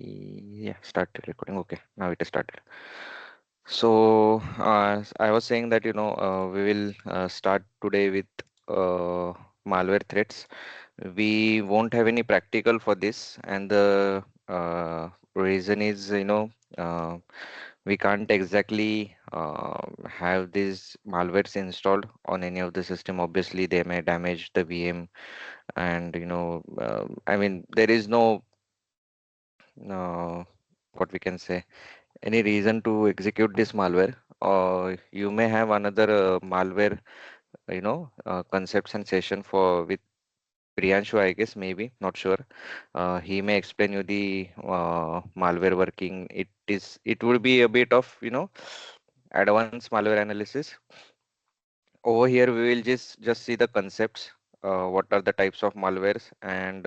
Yeah, started recording. Okay, now it is started. So, I was saying that, we will start today with malware threats. We won't have any practical for this, and the reason is, we can't exactly have these malwares installed on any of the system. Obviously, they may damage the VM, and I mean, there is no what we can say any reason to execute this malware, or you may have another malware concepts and session for with Priyanshu, I guess, maybe not sure. He may explain you the malware working. It would be a bit of advanced malware analysis. Over here we will just see the concepts, what are the types of malwares, and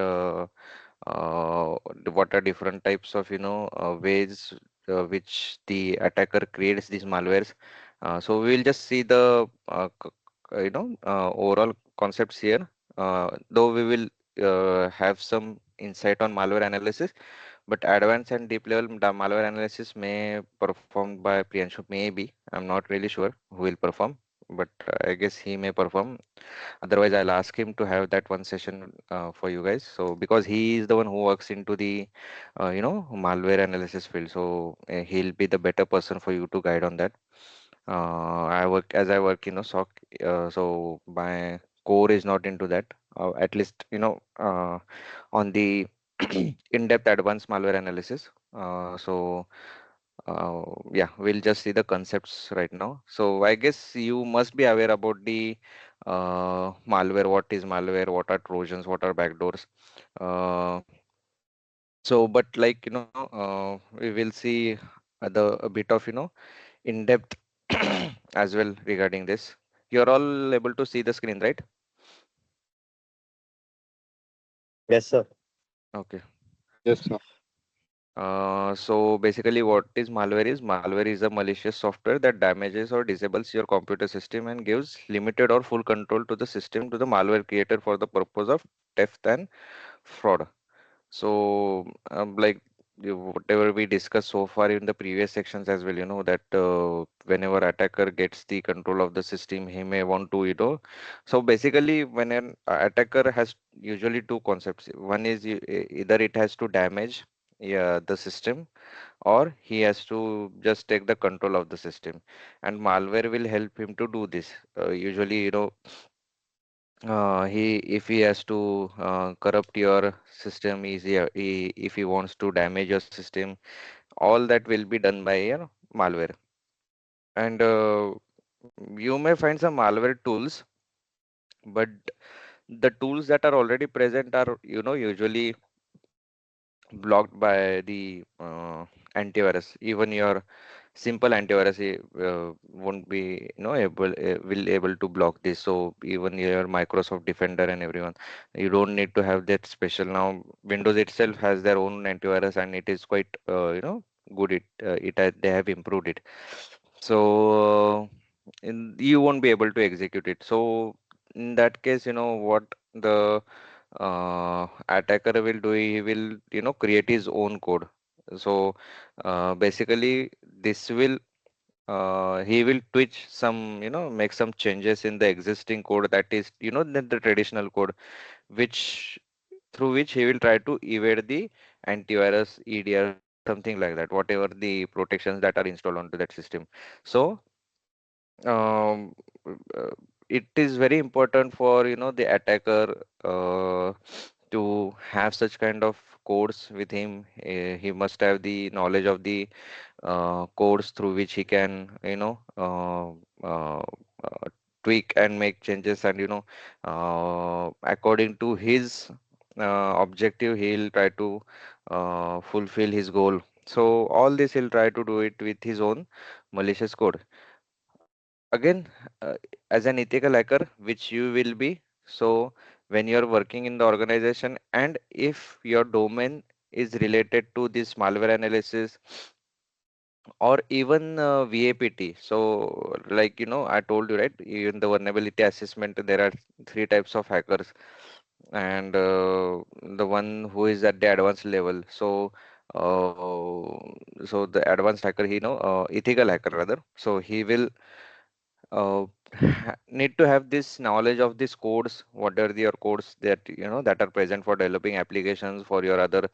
what are different types of ways which the attacker creates these malwares. So we will just see the overall concepts here, though we will have some insight on malware analysis, but advanced and deep level malware analysis may performed by Priyanshu, maybe. I'm not really sure who will perform, but I guess he may perform. Otherwise, I'll ask him to have that one session for you guys. So because he is the one who works into the malware analysis field, so he'll be the better person for you to guide on that. I work SOC, so my core is not into that. At least on the in-depth advanced malware analysis. Yeah, we'll just see the concepts right now. So I guess you must be aware about the malware. What is malware? What are Trojans? What are backdoors? Uh, but like we will see a bit of in depth as well regarding this. You're all able to see the screen, right? Yes, sir. Okay. Yes, sir. So basically, what is malware is? Malware is a malicious software that damages or disables your computer system and gives limited or full control to the system to the malware creator for the purpose of theft and fraud. So, like whatever we discussed so far in the previous sections as well, that whenever attacker gets the control of the system, he may want to, So basically, when an attacker has usually two concepts. One is either it has to damage, yeah, the system, or he has to just take the control of the system. And malware will help him to do this. Usually, he if he has to corrupt your system, if he wants to damage your system, all that will be done by malware. And you may find some malware tools, but the tools that are already present are usually blocked by the antivirus. Even your simple antivirus won't be will able to block this. So even your Microsoft Defender and everyone, you don't need to have that special. Now Windows itself has their own antivirus, and it is quite good. They have improved it. So you won't be able to execute it. So in that case, what the attacker will do, he will create his own code. So basically this will he will twitch some, make some changes in the existing code, that is the traditional code, which through which he will try to evade the antivirus, EDR, something like that, whatever the protections that are installed onto that system. So um, uh, it is very important for the attacker to have such kind of codes with him. He must have the knowledge of the codes through which he can tweak and make changes, and according to his objective, he'll try to fulfill his goal. So all this he'll try to do it with his own malicious code. Again, as an ethical hacker, which you will be, so when you're working in the organization, and if your domain is related to this malware analysis, or even VAPT. So like I told you, right, in the vulnerability assessment there are three types of hackers, and the one who is at the advanced level. So uh, so the advanced hacker, ethical hacker rather, so he will uh, need to have this knowledge of these codes. What are your codes that that are present for developing applications for your other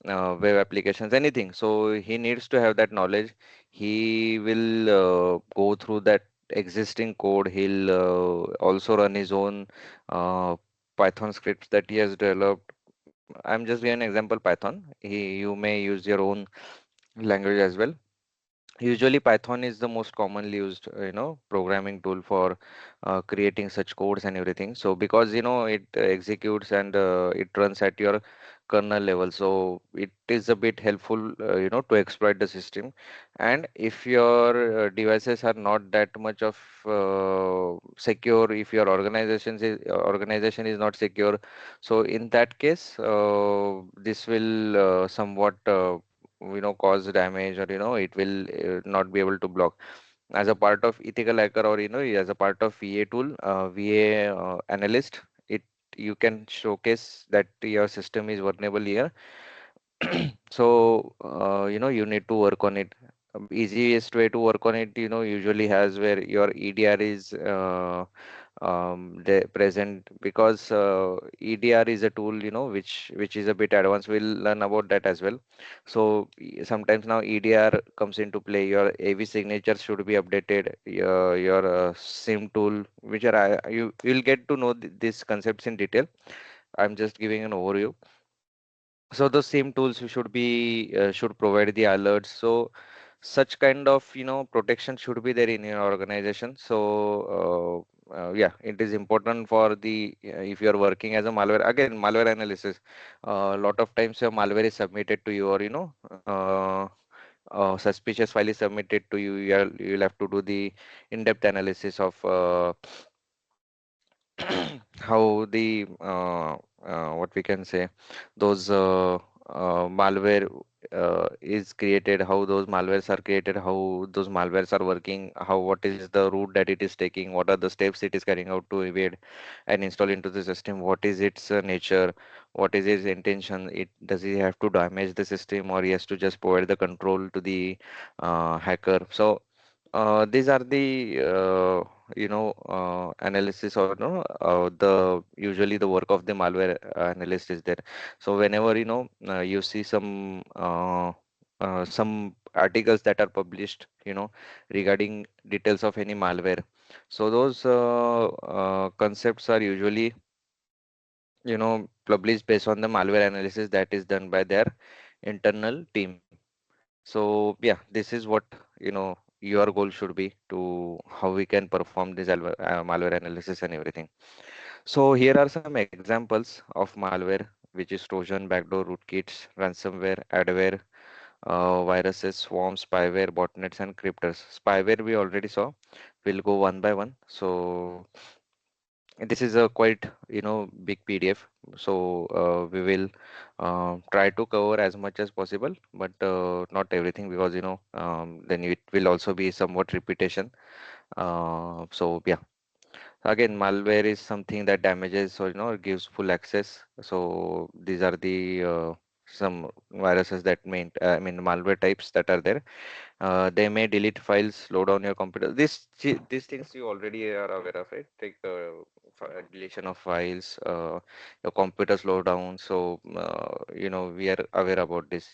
web applications, anything. So he needs to have that knowledge. He will go through that existing code. He'll also run his own Python scripts that he has developed. I'm just giving an example, Python. You may use your own language as well. Usually, Python is the most commonly used, programming tool for creating such codes and everything. So, because it executes and it runs at your kernel level, so it is a bit helpful, to exploit the system. And if your devices are not that much of secure, if your organization is not secure, so in that case, this will somewhat cause damage, or it will not be able to block. As a part of ethical hacker, or as a part of VA tool, VA analyst, it you can showcase that your system is vulnerable here. So you need to work on it. Easiest way to work on it, usually has where your EDR is present, because EDR is a tool, which is a bit advanced. We'll learn about that as well. So sometimes now EDR comes into play. Your AV signature should be updated. Your SIM tool, which are you will get to know these concepts in detail. I'm just giving an overview. So the same tools you should provide the alerts. So such kind of protection should be there in your organization. So yeah, it is important for the if you are working as a malware, again, malware analysis. A lot of times your malware is submitted to you, or suspicious file is submitted to you. You'll have to do the in-depth analysis of how the what we can say, those malware is created, how those malwares are created, how those malwares are working, how what is the route that it is taking, what are the steps it is carrying out to evade and install into the system, what is its nature, what is its intention, it does he have to damage the system, or he has to just provide the control to the hacker. So these are the analysis, or no the usually the work of the malware analyst is there. So whenever you see some articles that are published, regarding details of any malware, so those concepts are usually published based on the malware analysis that is done by their internal team. So yeah, this is what your goal should be, to how we can perform this malware analysis and everything. So here are some examples of malware, which is Trojan, backdoor, rootkits, ransomware, adware, viruses, swarms, spyware, botnets, and cryptors. Spyware we already saw. We'll go one by one. So this is a quite big PDF. So we will try to cover as much as possible, but not everything, because then it will also be somewhat repetition. So yeah, again, malware is something that damages, or gives full access. So these are the some viruses that I mean malware types that are there. They may delete files, slow down your computer. These things you already are aware of, right? Like deletion of files, your computer slow down. So we are aware about this.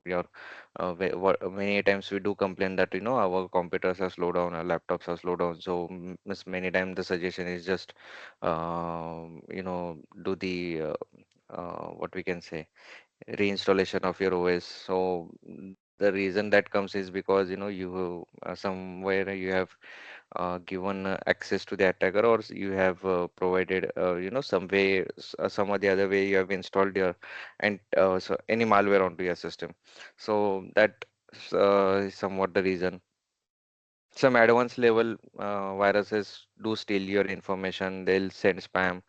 Your many times we do complain that our computers are slow down, our laptops are slow down. So many times the suggestion is just do the what we can say, reinstallation of your OS. So the reason that comes is because you somewhere you have given access to the attacker, or you have provided some way, some or the other way you have installed your and so any malware onto your system. So that is somewhat the reason. Some advanced level viruses do steal your information. They'll send spam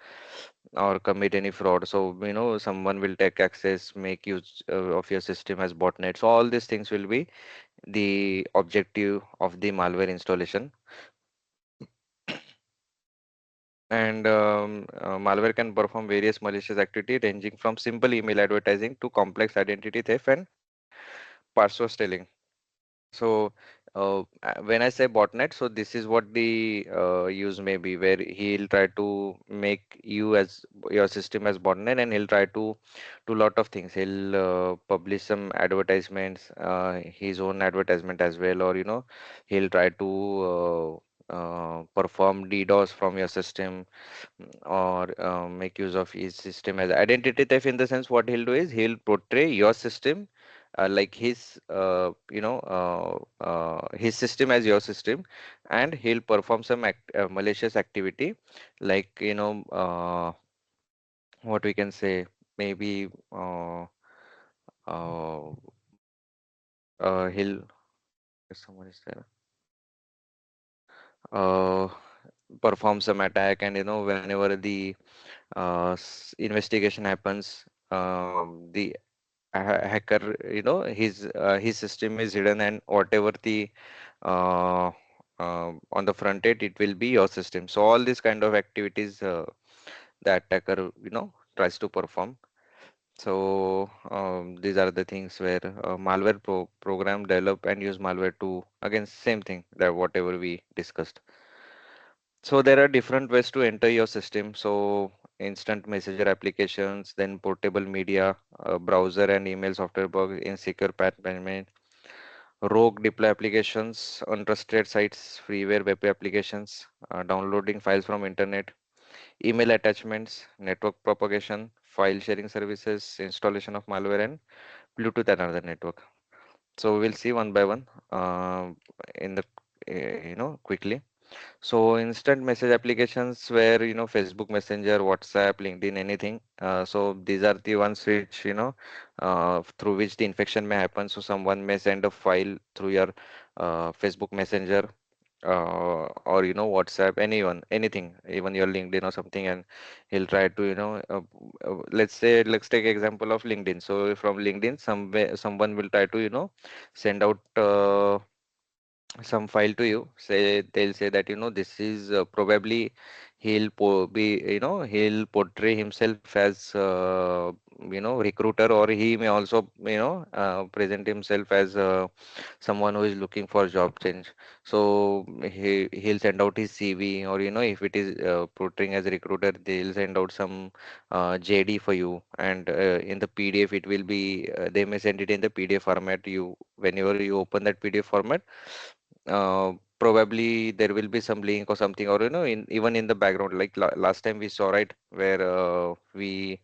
or commit any fraud. So, someone will take access, make use of your system as botnets. So all these things will be the objective of the malware installation. And malware can perform various malicious activity ranging from simple email advertising to complex identity theft and password stealing. So when I say botnet, so this is what the use may be, where he'll try to make you as your system as botnet, and he'll try to do lot of things. He'll publish some advertisements, his own advertisement as well, or he'll try to perform DDoS from your system, or make use of his system as identity theft. In the sense, what he'll do is he'll portray your system like his system as your system, and he'll perform some malicious activity, like what we can say, maybe uh, he'll someone is there, uh, perform some attack, and whenever the investigation happens, the hacker, his system is hidden, and whatever the uh, on the front end, it will be your system. So all these kind of activities the attacker tries to perform. So these are the things where malware program develop and use malware to, again, same thing that whatever we discussed. So there are different ways to enter your system. So instant messenger applications, then portable media, browser and email software bug, insecure path management, rogue deploy applications, untrusted sites, freeware web applications, downloading files from internet, email attachments, network propagation, file sharing services, installation of malware, and Bluetooth and other network. So we'll see one by one in the quickly. So instant message applications where Facebook Messenger, WhatsApp, LinkedIn, anything. So these are the ones which through which the infection may happen. So someone may send a file through your Facebook Messenger, or WhatsApp, anyone, anything, even your LinkedIn or something, and he'll try to let's take example of LinkedIn. So from LinkedIn, someone will try to send out some file to you. Say they'll say that this is probably he'll portray himself as recruiter, or he may also present himself as someone who is looking for job change. So he'll send out his CV, or if it is portraying as a recruiter, they'll send out some JD for you, and in the PDF it will be they may send it in the PDF format. You Whenever you open that PDF format, probably there will be some link or something, or even in the background, like last time we saw, right, where we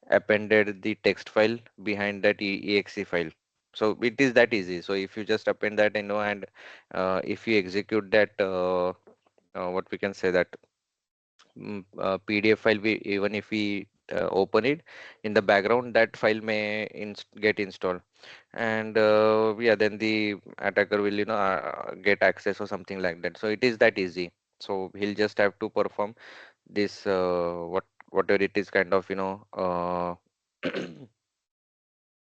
appended the text file behind that exe file. So it is that easy. So if you just append that, and if you execute that, what we can say, that PDF file, even if we open it in the background, that file may get installed, and yeah, then the attacker will get access or something like that. So it is that easy. So he'll just have to perform this whatever it is, kind of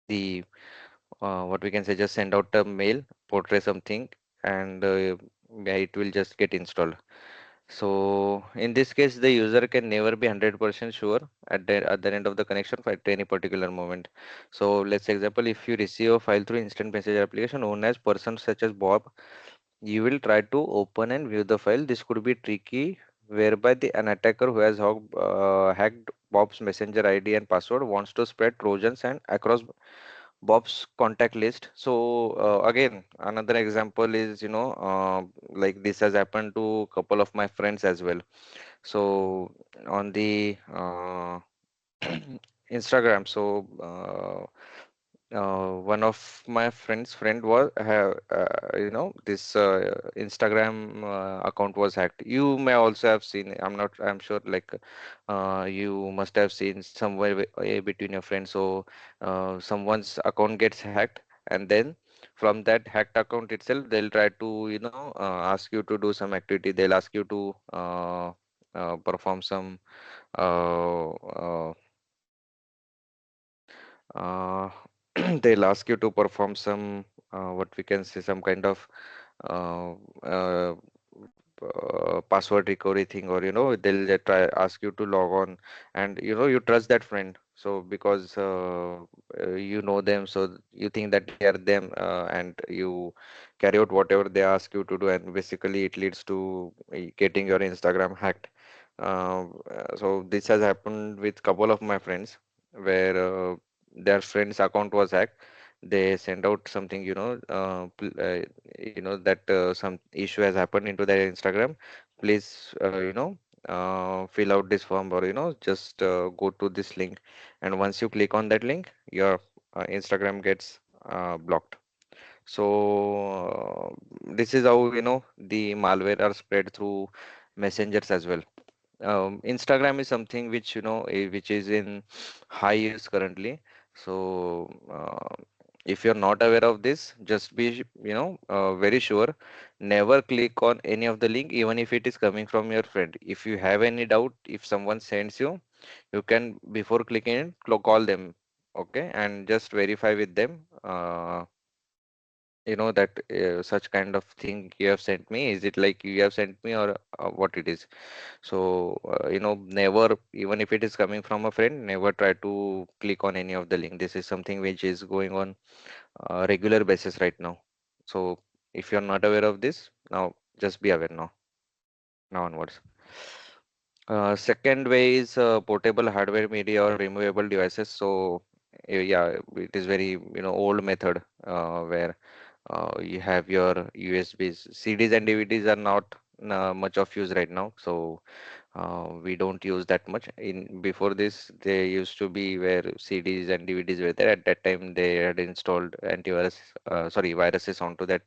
the what we can say, just send out a mail, portray something, and yeah, it will just get installed. So in this case, the user can never be 100% sure at the end of the connection for at any particular moment. So let's say example, if you receive a file through instant message application owned as person such as Bob, you will try to open and view the file. This could be tricky, whereby an attacker who has hacked Bob's messenger ID and password wants to spread trojans and across Bob's contact list. So again, another example is like this has happened to a couple of my friends as well. So on the Instagram, so one of my friend was have this Instagram account was hacked. You may also have seen. I'm sure, like you must have seen somewhere between your friends. So someone's account gets hacked, and then from that hacked account itself, they'll try to ask you to do some activity. They'll ask you to perform some uh, uh, uh, they'll ask you to perform some what we can say, some kind of uh, uh, password recovery thing, or they'll try ask you to log on, and you trust that friend, so because you know them, so you think that they are them, and you carry out whatever they ask you to do, and basically it leads to getting your Instagram hacked. So this has happened with couple of my friends, where their friend's account was hacked. They send out something, that some issue has happened into their Instagram. Please, fill out this form, or just go to this link, and once you click on that link, your Instagram gets blocked. So this is how the malware are spread through messengers as well. Instagram is something which which is in high use currently. So if you're not aware of this, just be very sure. Never click on any of the link, even if it is coming from your friend. If you have any doubt, if someone sends you, you can before clicking it, call them, okay, and just verify with them. That such kind of thing you have sent me. Is it like you have sent me, or what it is? So, never, even if it is coming from a friend, never try to click on any of the link. This is something which is going on regular basis right now. So, if you're not aware of this, now just be aware now onwards. Second way is portable hardware, media, or removable devices. So, yeah, it is very, old method where you have your USBs. CDs and DVDs are not much of use right now. So, we don't use that much. In before this, they used to be where CDs and DVDs were there. At that time, they had installed antivirus, sorry, viruses onto that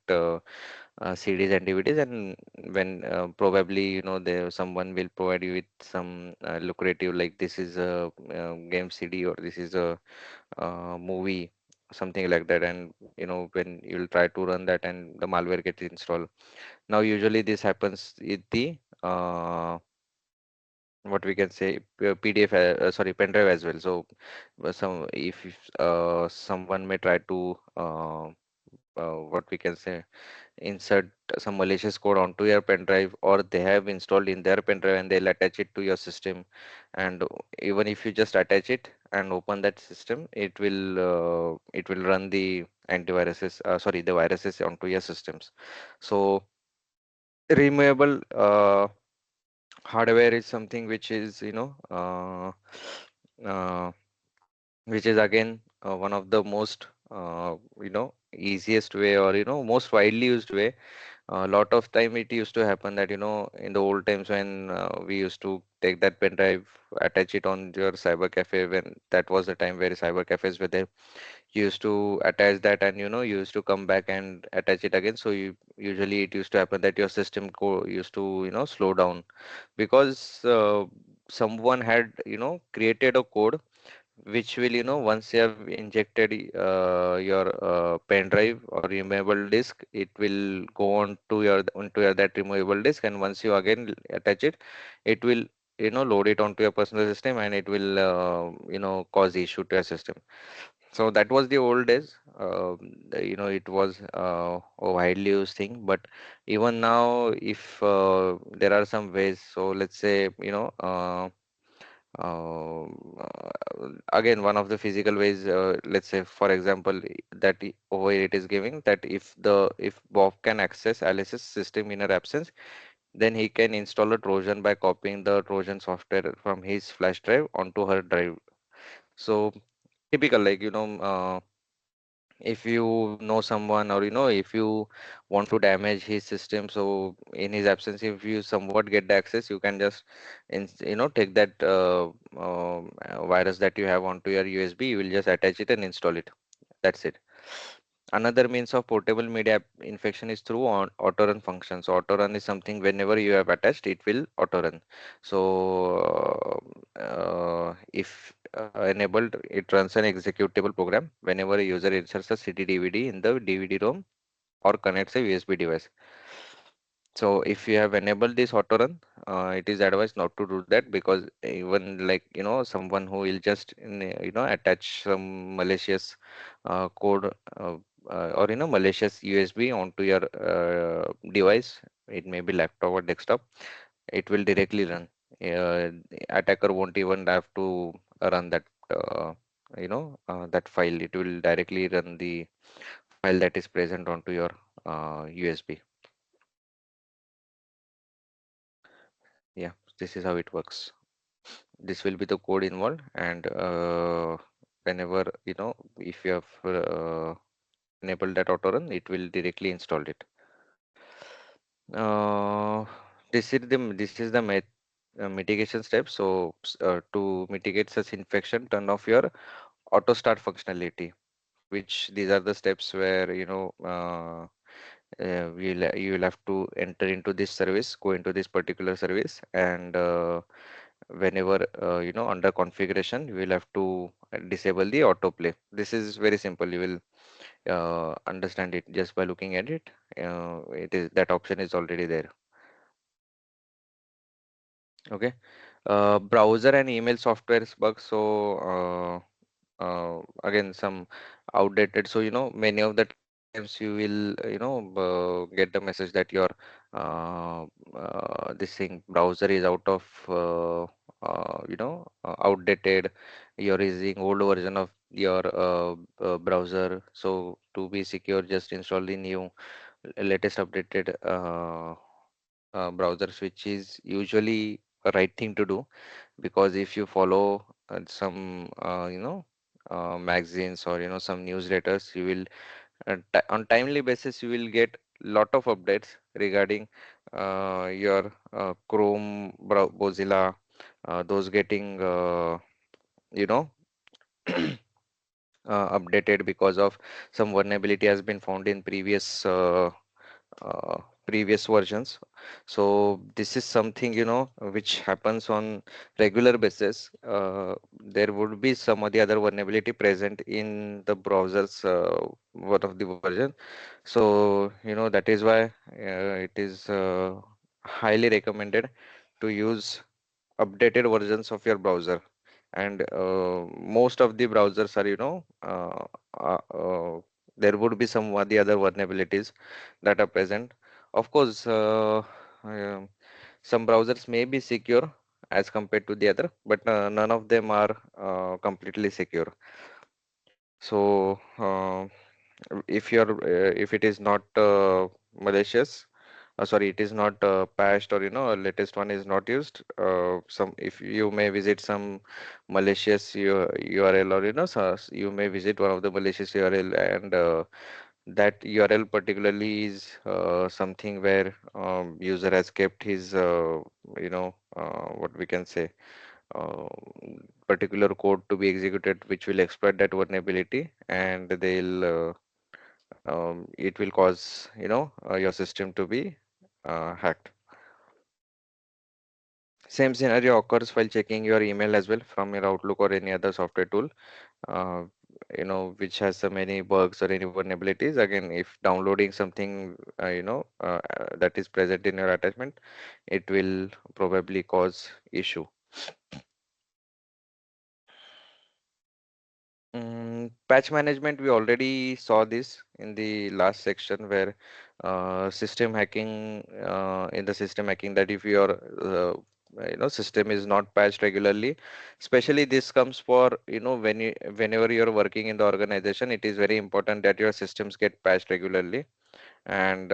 CDs and DVDs, and when probably there someone will provide you with some lucrative, like this is a game CD, or this is a movie, something like that, and when you'll try to run that, and the malware gets installed. Now usually this happens with the what we can say PDF, sorry, pen drive as well. So some if someone may try to what we can say, insert some malicious code onto your pen drive, or they have installed in their pen drive, and they'll attach it to your system. And even if you just attach it and open that system, it will run the antiviruses, sorry, the viruses onto your systems. So removable hardware is something which is uh, which is again one of the most easiest way, or most widely used way. A lot of time it used to happen that in the old times, when we used to take that pen drive, attach it on your cyber cafe, when that was the time where cyber cafes were there. You used to attach that, and you used to come back and attach it again. So usually it used to happen that your system used to slow down, because someone had created a code which will once you have injected your pen drive or removable disk, it will go on to your onto your that removable disk, and once you again attach it, it will load it onto your personal system, and it will cause issue to your system. So that was the old days. It was a widely used thing, but even now, if there are some ways, so let's say again, one of the physical ways, let's say for example, that over here it is giving that if Bob can access Alice's system in her absence, then he can install a Trojan by copying the Trojan software from his flash drive onto her drive. So typical, like if you know someone, or if you want to damage his system, so in his absence, if you somewhat get the access, you can just take that virus that you have onto your USB, you will just attach it and install it. That's it. Another means of portable media infection is through auto run function. So auto run is something whenever you have attached, it will auto run. So if enabled, it runs an executable program whenever a user inserts a CD DVD in the DVD ROM or connects a USB device. So if you have enabled this auto run, it is advised not to do that, because even like someone who will just attach some malicious code. or malicious USB onto your device. It may be laptop or desktop. It will directly run. The attacker won't even have to run that file. It will directly run the file that is present onto your USB. Yeah, this is how it works. This will be the code involved, and whenever if you have enabled that auto run, it will directly install it. Uh, this is the mitigation step. So to mitigate such infection, turn off your auto start functionality. Which these are the steps where you will have to enter into this service, go into this particular service, and whenever under configuration, you will have to disable the autoplay. This is very simple. You will understand it just by looking at it. It is that option is already there. Okay. Browser and email softwares bugs. So again, some outdated. So many of the times you will get the message that your uh, this thing browser is out of outdated. You're using old version of your browser. So to be secure, just install the new latest updated browsers, which is usually a right thing to do, because if you follow some magazines or some newsletters, you will on timely basis you will get lot of updates regarding your Mozilla, those getting you know updated because of some vulnerability has been found in uh, previous versions. So this is something which happens on regular basis. There would be some of the other vulnerability present in the browsers, one of the version. So that is why it is highly recommended to use updated versions of your browser. And most of the browsers are there would be some of the other vulnerabilities that are present. Of course, um, some browsers may be secure as compared to the other, but none of them are completely secure. So if it is not malicious, sorry, it is not patched, or a latest one is not used, some if you may visit some malicious URL, or so you may visit one of the malicious URL, and that URL particularly is something where user has kept his what we can say, uh, particular code to be executed, which will exploit that vulnerability, and it will cause your system to be hacked. Same scenario occurs while checking your email as well from your Outlook or any other software tool, uh, which has so many bugs or any vulnerabilities. Again, if downloading something, that is present in your attachment, it will probably cause issue. Patch management, we already saw this in the last section, where system hacking, in the system hacking, that if your system is not patched regularly, especially this comes for whenever you're working in the organization, it is very important that your systems get patched regularly. And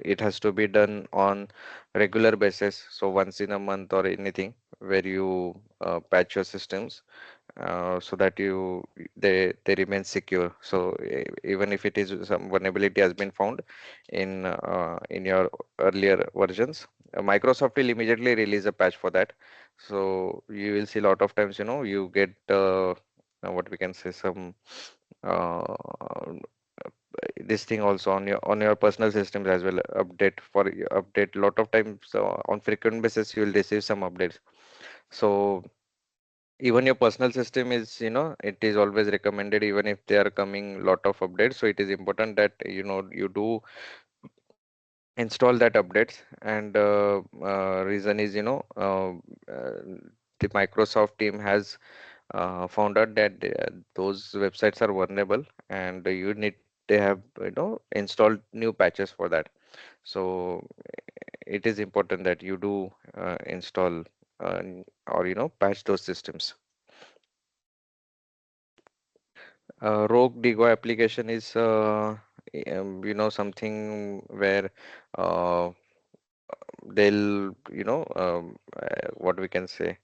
it has to be done on regular basis, so once in a month or anything, where you patch your systems, so that they remain secure. So even if it is some vulnerability has been found in your earlier versions, Microsoft will immediately release a patch for that. So you will see a lot of times, you get what we can say, some uh, this thing also on your personal systems as well, update lot of times, on frequent basis you will receive some updates. So even your personal system is, it is always recommended, even if they are coming lot of updates, so it is important that you do install that updates. And reason is, uh, the Microsoft team has found out that those websites are vulnerable, and you need they have installed new patches for that. So it is important that you do install or patch those systems. Rogue Digo application is something where uh, they'll what we can say,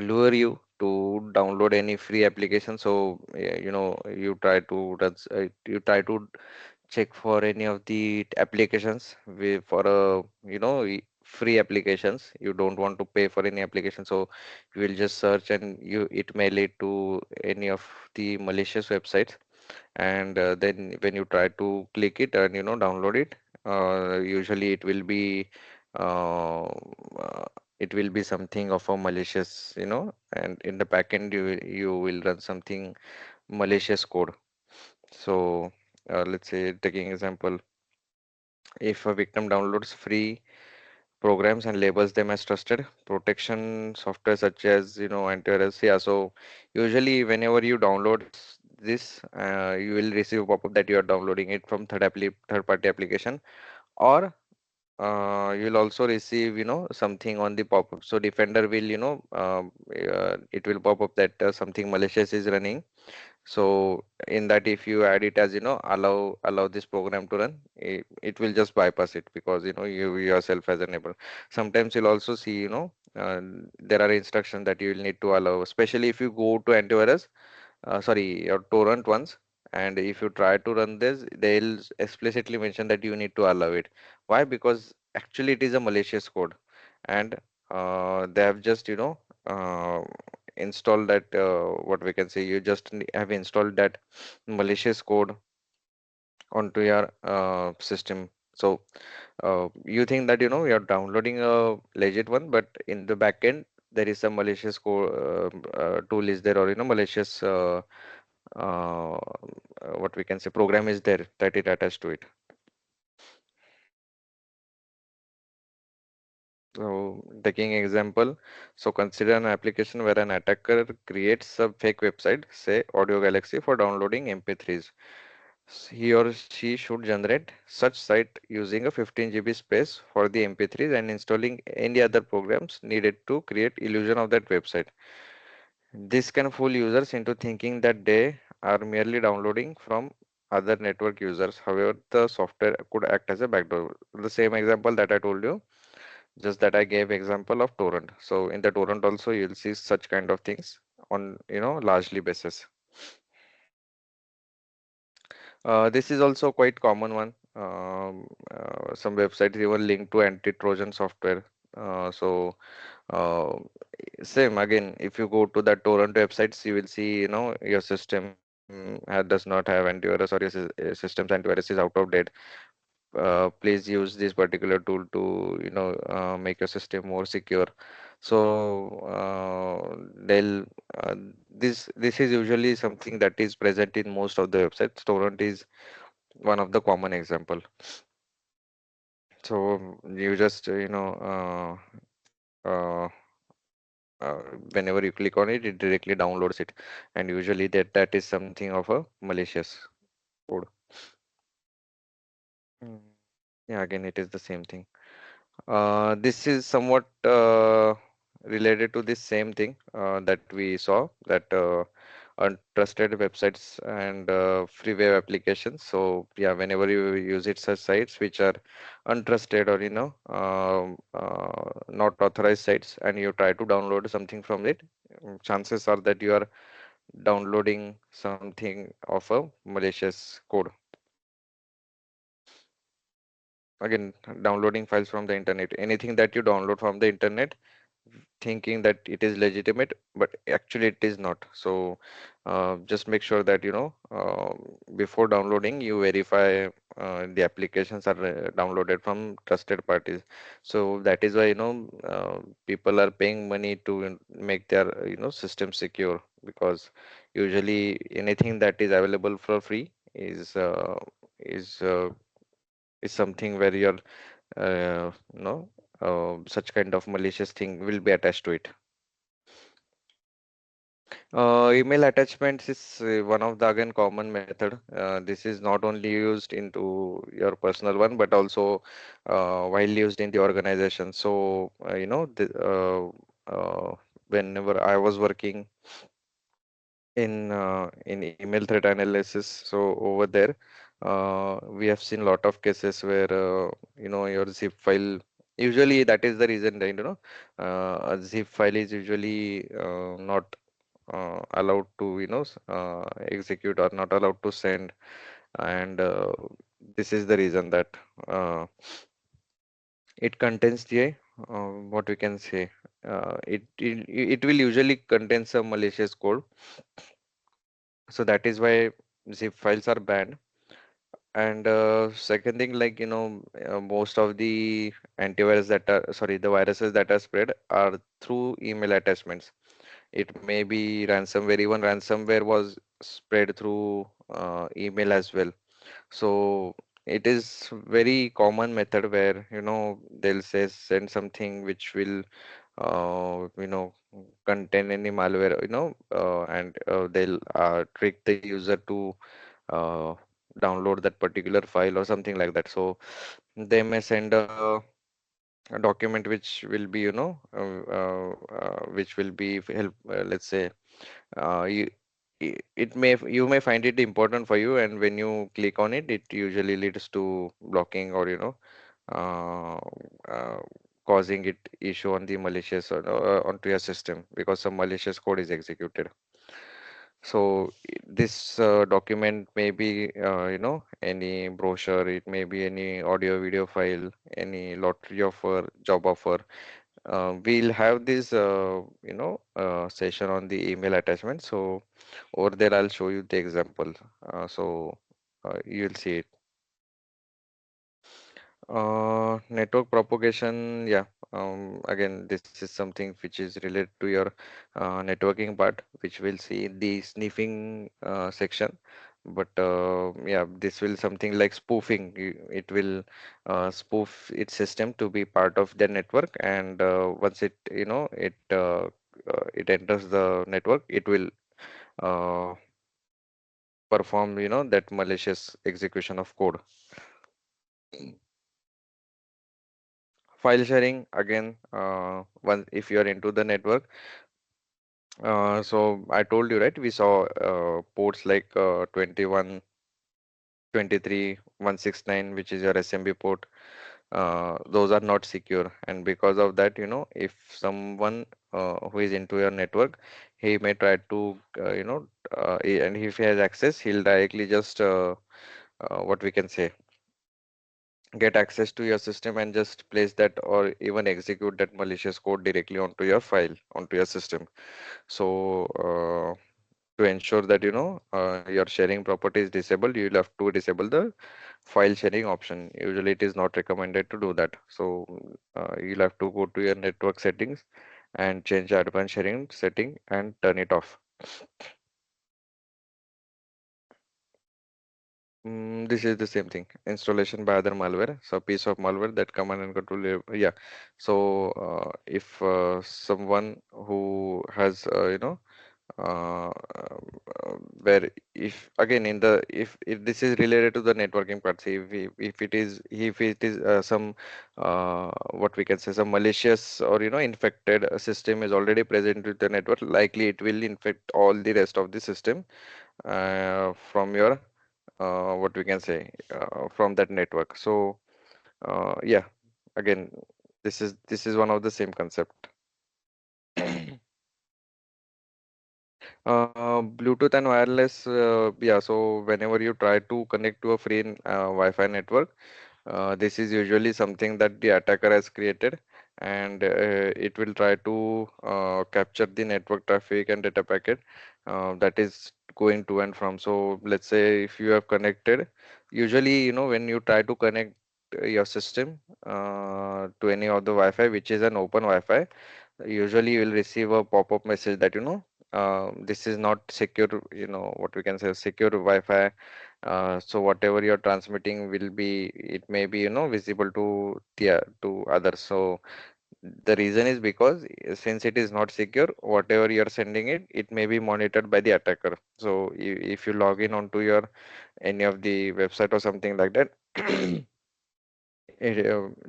lure you to download any free application. So you try to check for any of the applications for a free applications. You don't want to pay for any application, so you will just search, and you it may lead to any of the malicious websites. And then when you try to click it and download it, usually uh, uh, it will be something of a malicious, and in the backend you will run something malicious code. So let's say, taking example, if a victim downloads free programs and labels them as trusted, protection software such as antivirus. Yeah, so usually whenever you download this, you will receive a pop-up that you are downloading it from third party application, or you'll also receive something on the pop-up. So Defender will it will pop up that something malicious is running. So in that, if you add it as allow this program to run, it will just bypass it, because you yourself has enabled. Sometimes you'll also see there are instructions that you will need to allow, especially if you go to antivirus, sorry, your torrent ones, and if you try to run this, they'll explicitly mention that you need to allow it. Why? Because actually it is a malicious code, and they have just uh, installed that, what we can say, you just have installed that malicious code onto your system. So you think that you're downloading a legit one, but in the backend there is a malicious code tool is there, or malicious what we can say, program is there that it attached to it. So taking example, so consider an application where an attacker creates a fake website, say Audio Galaxy, for downloading MP3s. He or she should generate such site using a 15 GB space for the MP3s and installing any other programs needed to create illusion of that website. This can fool users into thinking that they are merely downloading from other network users. However, the software could act as a backdoor. The same example that I told you, just that I gave example of torrent. So in the torrent also you'll see such kind of things on largely basis. This is also quite common one. Some websites even link to anti-Trojan software. So uh, same again, if you go to the torrent websites, you will see your system does not have antivirus, or your system's antivirus is out of date. Please use this particular tool to make your system more secure. So they'll this is usually something that is present in most of the websites. Torrent is one of the common example. So you just uh, uh, whenever you click on it, it directly downloads it, and usually that is something of a malicious code. Mm. Yeah, again it is the same thing. This is somewhat related to this same thing that we saw, that untrusted websites and free web applications. So yeah, whenever you use it, such sites which are untrusted, or not authorized sites, and you try to download something from it, chances are that you are downloading something of a malicious code. Again, downloading files from the internet, anything that you download from the internet thinking that it is legitimate, but actually it is not. So just make sure that before downloading, you verify the applications are downloaded from trusted parties. So that is why people are paying money to make their system secure, because usually anything that is available for free is uh, is something where you're such kind of malicious thing will be attached to it. Email attachments is one of the again common method. This is not only used into your personal one, but also while used in the organization. So, whenever I was working in email threat analysis, so over there, we have seen lot of cases where your zip file. Usually, that is the reason that a zip file is usually not allowed to execute or not allowed to send, and this is the reason that uh, it contains the what we can say, it will usually contain some malicious code, so that is why zip files are banned. And second thing, like most of the antivirus that are, sorry, the viruses that are spread are through email attachments. It may be ransomware. Even ransomware was spread through email as well. So it is very common method where they'll say send something which will contain any malware, and they'll trick the user to uh, download that particular file or something like that. So they may send a document which will be which will be help, let's say, you it may, you may find it important for you, and when you click on it, it usually leads to blocking or uh, uh, causing it issue on the malicious or onto your system because some malicious code is executed. So this document may be any brochure, it may be any audio video file, any lottery offer, job offer. We'll have this session on the email attachment. So over there I'll show you the example. You'll see it. Network propagation, yeah. Again, this is something which is related to your networking part, which we'll see in the sniffing section. But yeah, this will something like spoofing. It will spoof its system to be part of the network, and once it enters the network, it will uh, perform that malicious execution of code. File sharing again, once if you are into the network, so I told you, right, we saw ports like 21, 23, 169, which is your SMB port. Those are not secure, and because of that, if someone who is into your network, he may try to and if he has access, he'll directly just what we can say, get access to your system and just place that or even execute that malicious code directly onto your file, onto your system. So to ensure that your sharing property is disabled, you'll have to disable the file sharing option. Usually it is not recommended to do that. So you'll have to go to your network settings and change the advanced sharing setting and turn it off. This is the same thing. Installation by other malware. So piece of malware that command and control. Yeah. So if someone who has where if again in the if this is related to the networking part, see if it is some what we can say, some malicious or infected system is already present with the network, likely it will infect all the rest of the system from your what we can say, from that network. So yeah, again, this is one of the same concept. Bluetooth and wireless, yeah. So whenever you try to connect to a free Wi-Fi network, this is usually something that the attacker has created, and it will try to capture the network traffic and data packet that is going to and from. So let's say if you have connected, usually when you try to connect your system to any of the Wi-Fi, which is an open Wi-Fi, usually you will receive a pop-up message that this is not secure, what we can say, secure Wi-Fi. So whatever you're transmitting will be, it may be visible to the to others. So The reason is because since it is not secure, whatever you're sending it, it may be monitored by the attacker. So if you log in onto your any of the website or something like that,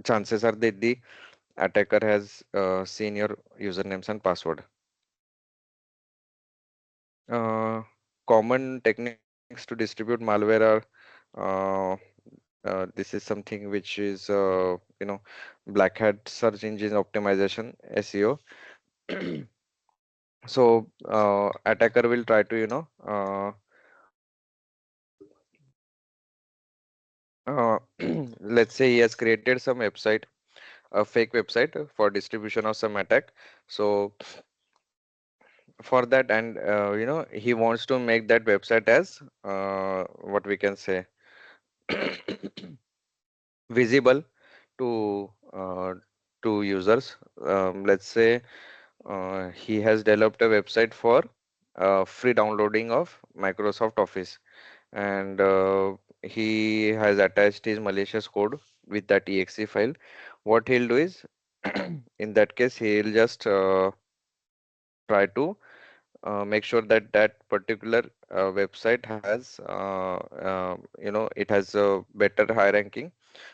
chances are that the attacker has seen your usernames and password. Uh, Common techniques to distribute malware are uh, this is something which is black hat search engine optimization SEO. So attacker will try to uh, let's say he has created some website, a fake website for distribution of some attack. So for that, and he wants to make that website as what we can say visible to users. Let's say he has developed a website for free downloading of Microsoft Office, and he has attached his malicious code with that exe file. What he'll do is, in that case, he'll just try to make sure that that particular website has it has a better high ranking.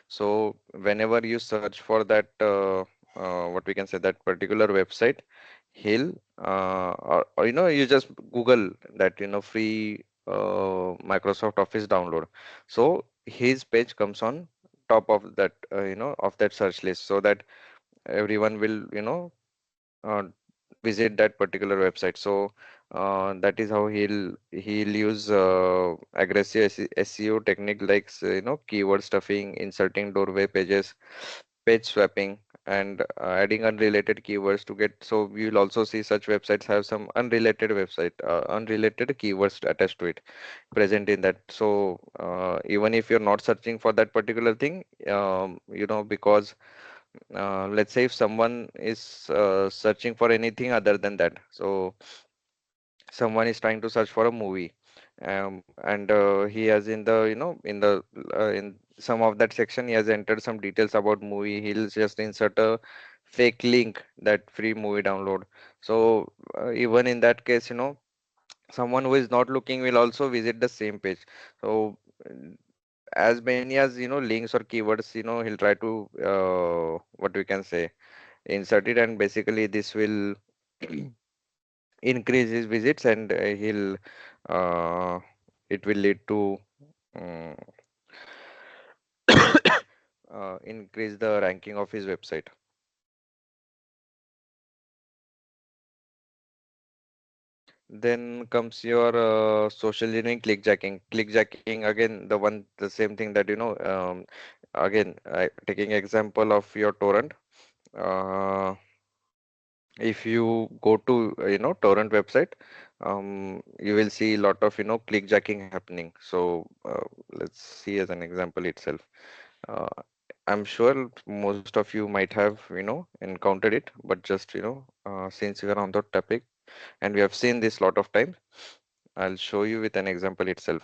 So whenever you search for that what we can say, that particular website, he'll or you just Google that free Microsoft Office download, so his page comes on top of that of that search list, so that everyone will uh, visit that particular website. So that is how he'll use aggressive SEO technique like keyword stuffing, inserting doorway pages, page swapping, and adding unrelated keywords to get. So you'll also see such websites have some unrelated keywords attached to it, present in that. So even if you're not searching for that particular thing, because let's say if someone is searching for anything other than that, so someone is trying to search for a movie, and he has in the in some of that section he has entered some details about movie, he'll just insert a fake link, that free movie download. So even in that case, someone who is not looking will also visit the same page. So as many as links or keywords, he'll try to what we can say, insert it, and basically this will increase his visits, and he'll uh, it will lead to um, increase the ranking of his website. Then comes your social engineering, clickjacking again, the same thing that again, taking example of your torrent. uh, if you go to torrent website, you will see a lot of clickjacking happening. So let's see as an example itself. uh, I'm sure most of you might have encountered it, but just since we are on the topic and we have seen this lot of times, I'll show you with an example itself.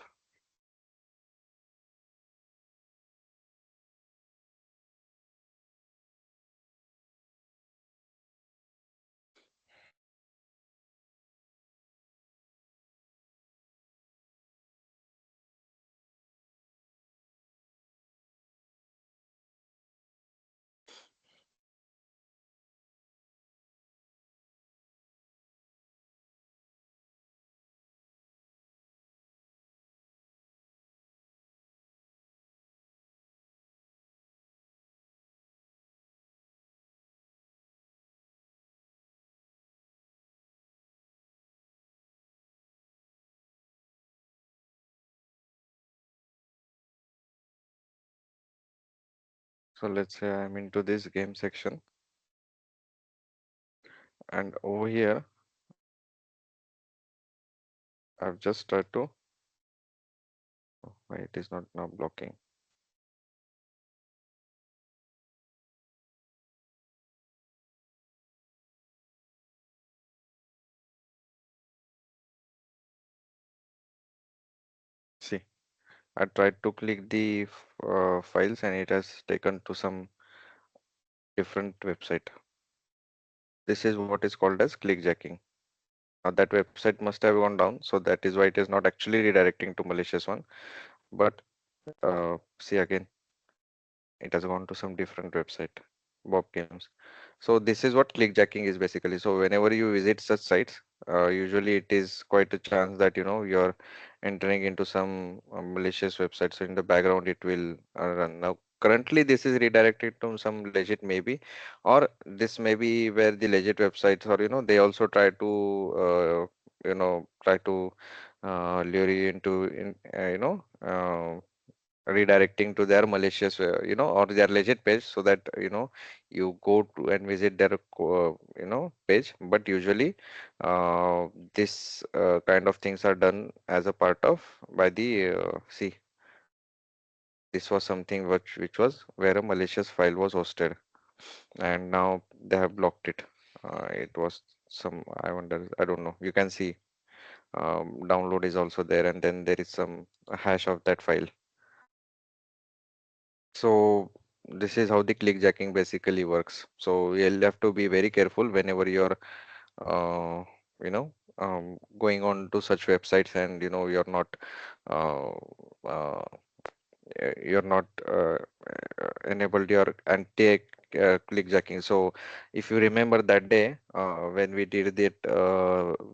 So let's say I'm into this game section, and over here I've just tried to, why it is not now blocking. See, I tried to click the files, and it has taken to some different website. This is what is called as clickjacking. That website must have gone down, so that is why it is not actually redirecting to malicious one. But see again, it has gone to some different website, Bob Games. So this is what clickjacking is basically. So whenever you visit such sites, usually it is quite a chance that you're entering into some malicious website. So in the background it will run. Now currently this is redirected to some legit maybe, or this may be where the legit websites, or they also try to try to lure you into in redirecting to their malicious or their legit page, so that you go to and visit their page. But usually this kind of things are done as a part of by the see, this was something which was where a malicious file was hosted, and now they have blocked it. It was some, I wonder, I don't know, you can see download is also there, and then there is some hash of that file. So this is how the clickjacking basically works. So you'll have to be very careful whenever you're, uh, going on to such websites, and you're not, uh, uh, you're not enabled your anti clickjacking. So if you remember that day when we did that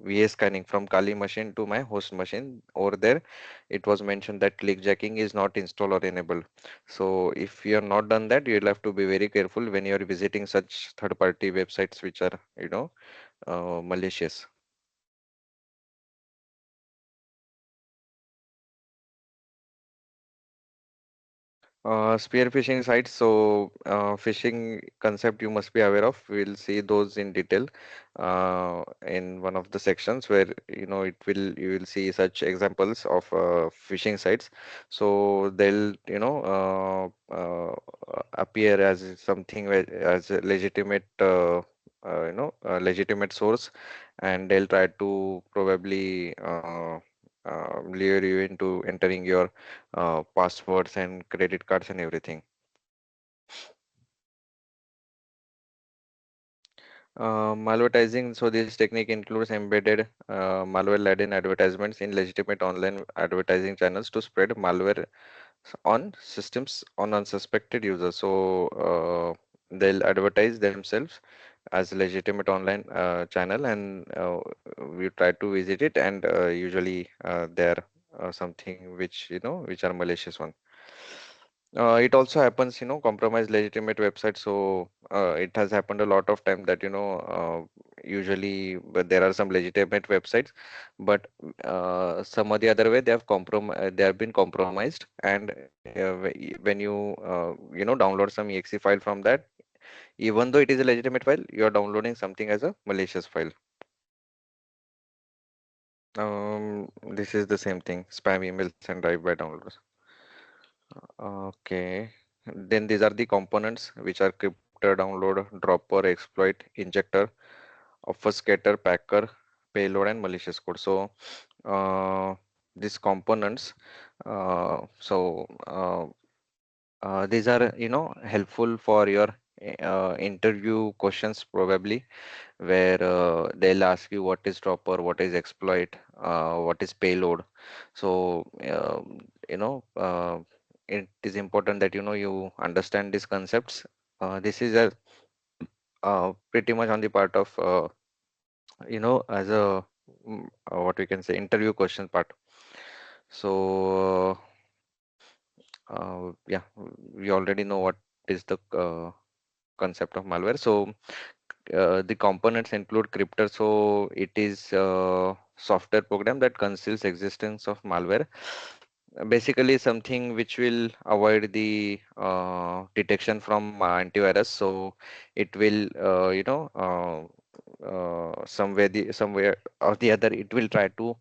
VA scanning from Kali machine to my host machine over there, it was mentioned that clickjacking is not installed or enabled. So if you are not done that, you'll have to be very careful when you are visiting such third-party websites which are, malicious. Spear phishing sites. So, phishing concept you must be aware of. We'll see those in detail in one of the sections where you will see such examples of phishing sites. So they'll appear as something as a legitimate legitimate source, and they'll try to probably lure you into entering your passwords and credit cards and everything. Malvertising. So this technique includes embedded malware-laden advertisements in legitimate online advertising channels to spread malware on systems on unsuspected users. So they'll advertise themselves as a legitimate online channel, and we try to visit it, and usually they're something which are malicious one. It also happens, compromise legitimate websites. So it has happened a lot of time that usually, but there are some legitimate websites, but some or the other way they have been compromised, and when you download some exe file from that, even though it is a legitimate file, you are downloading something as a malicious file. This is the same thing, spam emails and drive-by downloads. Okay. Then these are the components which are cryptor, download, dropper, exploit, injector, obfuscator, packer, payload, and malicious code. So these components, so these are helpful for your interview questions probably, where they'll ask you what is dropper, what is exploit, what is payload. So it is important that you understand these concepts. This is a pretty much on the part of as a what we can say interview question part. So yeah, we already know what is the concept of malware. So the components include cryptor. So it is software program that conceals existence of malware. Basically something which will avoid the detection from antivirus. So it will somewhere or the other, it will try to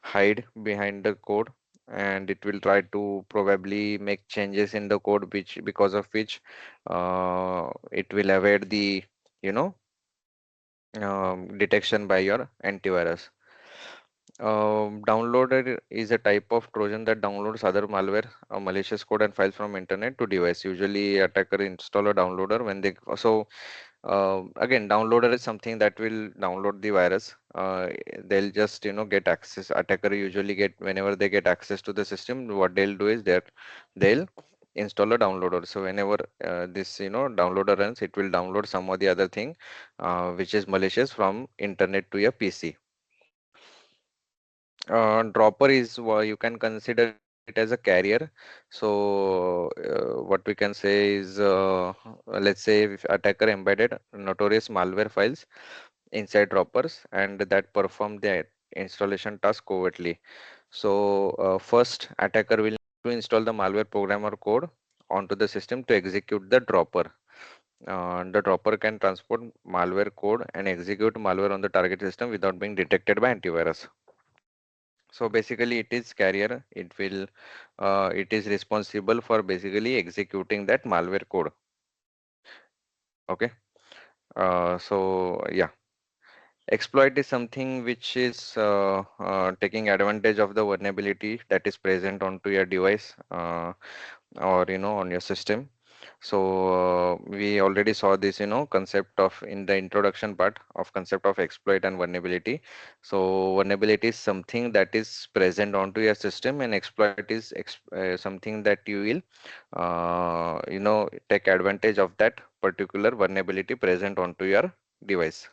hide behind the code, and it will try to probably make changes in the code, which because of which it will avoid the you know detection by your antivirus. Downloaded is a type of Trojan that downloads other malware, malicious code and files from internet to device. Usually, attacker install a downloader when they so. Again, downloader is something that will download the virus. They'll just, get access. Attacker usually get, whenever they get access to the system, what they'll do is that they'll install a downloader. So whenever this, downloader runs, it will download some or the other thing, which is malicious from internet to your PC. Dropper is, you can consider it as a carrier. So what we can say is, let's say if attacker embedded notorious malware files inside droppers and that perform the installation task covertly. So first attacker will need to install the malware program or code onto the system to execute the dropper. The dropper can transport malware code and execute malware on the target system without being detected by antivirus. So basically it is carrier. It is responsible for basically executing that malware code. Okay. So yeah, exploit is something which is taking advantage of the vulnerability that is present onto your device, or on your system. So we already saw this, concept of in the introduction part of concept of exploit and vulnerability. So vulnerability is something that is present onto your system, and exploit is something that you will take advantage of that particular vulnerability present onto your device.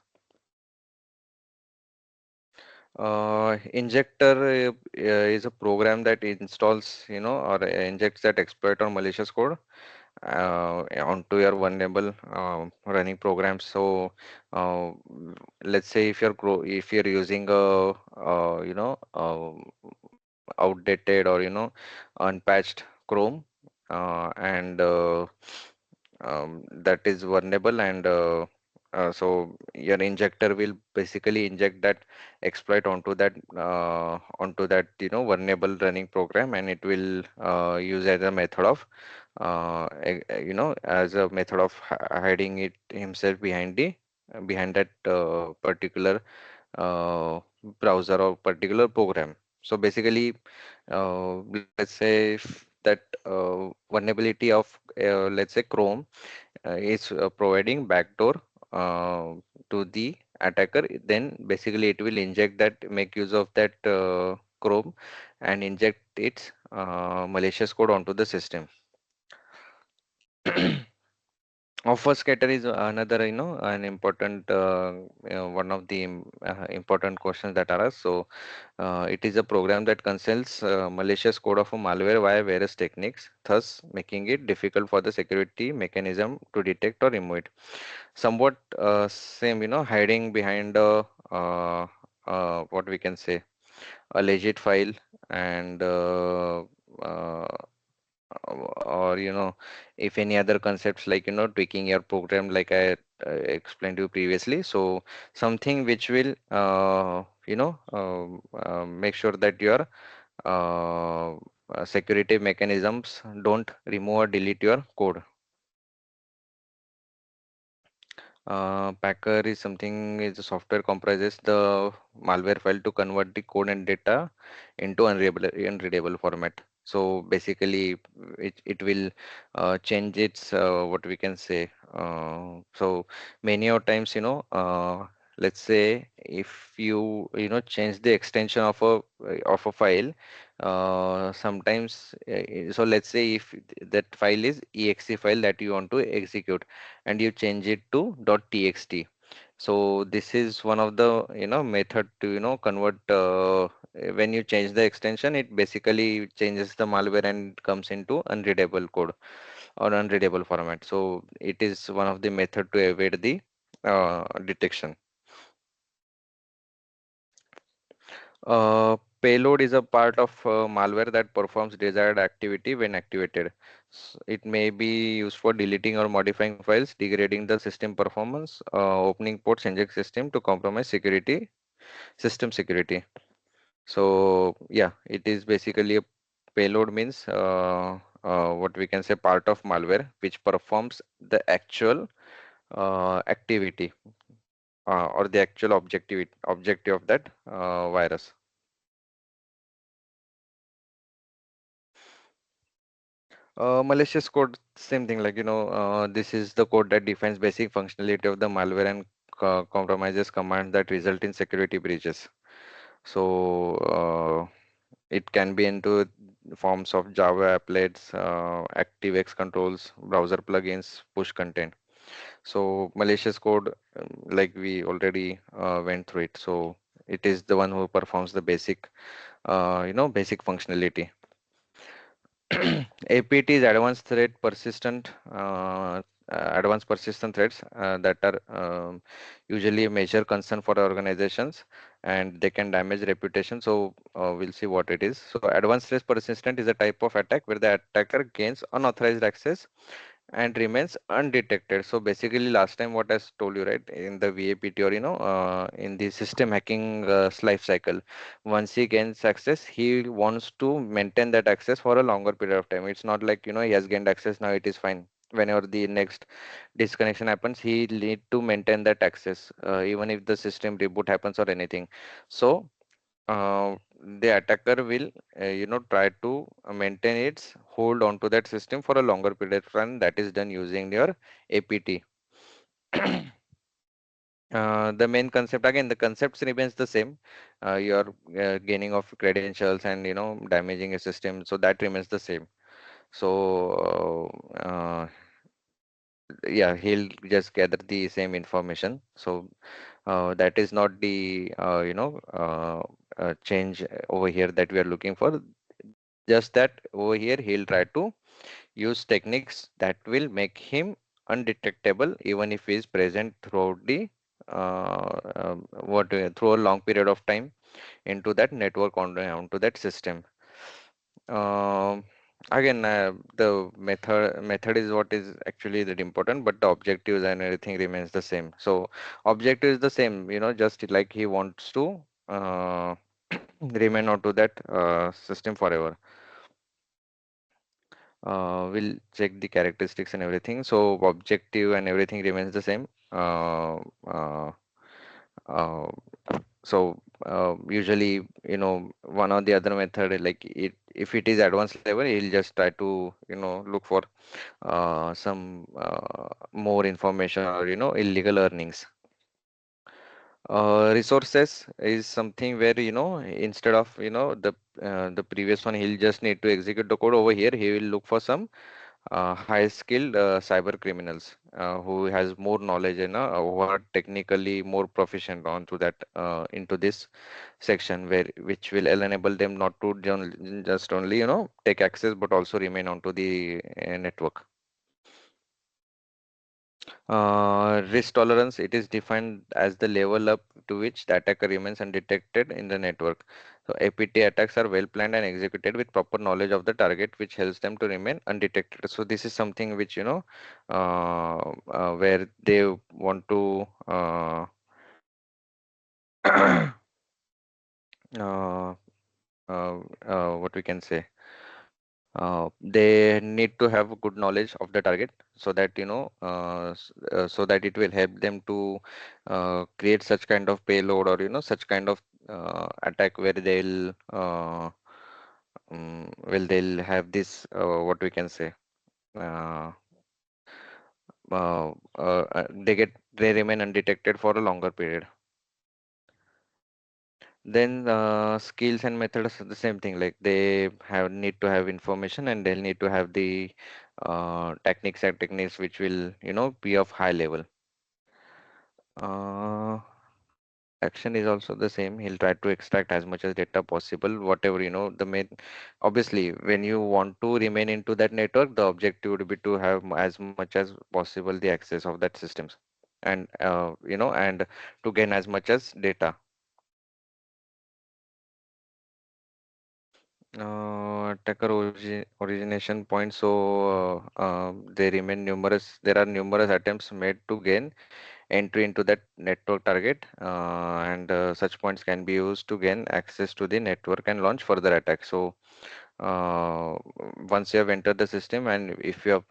Injector is a program that installs, or injects that exploit or malicious code onto your vulnerable running programs. So, let's say if you're using a, outdated or unpatched Chrome, and that is vulnerable, and so your injector will basically inject that exploit onto that vulnerable running program, and it will use as a method of as a method of hiding it himself behind that particular uh, browser or particular program. So basically, let's say if that vulnerability of let's say Chrome is providing backdoor uh, to the attacker, then basically it will inject that, make use of that Chrome, and inject its malicious code onto the system. Obfuscator is another, an important, one of the important questions that are asked. So, it is a program that conceals malicious code of a malware via various techniques, thus making it difficult for the security mechanism to detect or remove it. Somewhat same, hiding behind what we can say, a legit file, and uh, or if any other concepts like tweaking your program, like I explained to you previously. So something which will make sure that your uh, security mechanisms don't remove or delete your code. Packer is something, is a software comprises the malware file to convert the code and data into unreadable format. So basically, it will change its what we can say. So many of times, let's say if change the extension of a file, sometimes. So let's say if that file is exe file that you want to execute, and you change it to .txt. So this is one of the method to convert, when you change the extension, it basically changes the malware and comes into unreadable code or unreadable format. So it is one of the method to evade the detection. Payload is a part of malware that performs desired activity when activated. It may be used for deleting or modifying files, degrading the system performance, opening ports, inject system to compromise system security. So yeah, it is basically a payload means what we can say, part of malware which performs the actual activity, or the actual objective of that virus. Malicious code, same thing. Like, this is the code that defines basic functionality of the malware and compromises commands that result in security breaches. So it can be into forms of Java applets, ActiveX controls, browser plugins, push content. So malicious code, like we already went through it. So it is the one who performs the basic, basic functionality. APT is advanced persistent threats that are usually a major concern for organizations, and they can damage reputation. So we'll see what it is. So advanced threat persistent is a type of attack where the attacker gains unauthorized access and remains undetected. So basically, last time what I told you, right, in the VAPT or in the system hacking life cycle, once he gains access, he wants to maintain that access for a longer period of time. It's not like he has gained access now, it is fine. Whenever the next disconnection happens, he need to maintain that access, even if the system reboot happens or anything. So the attacker will try to maintain its hold on to that system for a longer period of time. That is done using your APT. The main concept, again, the concepts remains the same. Your gaining of credentials and damaging a system, so that remains the same. So yeah, he'll just gather the same information. So that is not the change over here that we are looking for. Just that over here he'll try to use techniques that will make him undetectable even if he is present throughout the through a long period of time into that network onto that system. Um, Again, the method is what is actually that important, but the objectives and everything remains the same. So objective is the same, just like he wants to remain onto that system forever. We'll check the characteristics and everything. So objective and everything remains the same. Uh, Usually, one or the other method, like if it is advanced level, he'll just try to, look for some more information or, illegal earnings. Resources is something where, instead of, the previous one, he'll just need to execute the code. Over here, he will look for some high skilled cyber criminals who has more knowledge and who are technically more proficient onto that into this section, where which will enable them not to just only take access but also remain onto the network. Risk tolerance, it is defined as the level up to which the attacker remains undetected in the network. So APT attacks are well planned and executed with proper knowledge of the target, which helps them to remain undetected. So this is something which where they want to uh, what we can say. They need to have good knowledge of the target so that so that it will help them to create such kind of payload or such kind of attack where they'll have this what we can say uh, they remain undetected for a longer period. Then skills and methods are the same thing. Like they have need to have information and they'll need to have the techniques and techniques which will be of high level. Uh, Action is also the same. He'll try to extract as much as data possible. Whatever the main. Obviously, when you want to remain into that network, the objective would be to have as much as possible the access of that systems, and and to gain as much as data. Attacker origination points. So they remain numerous. There are numerous attempts made to gain entry into that network target, and such points can be used to gain access to the network and launch further attacks. So uh, once you have entered the system, and if you have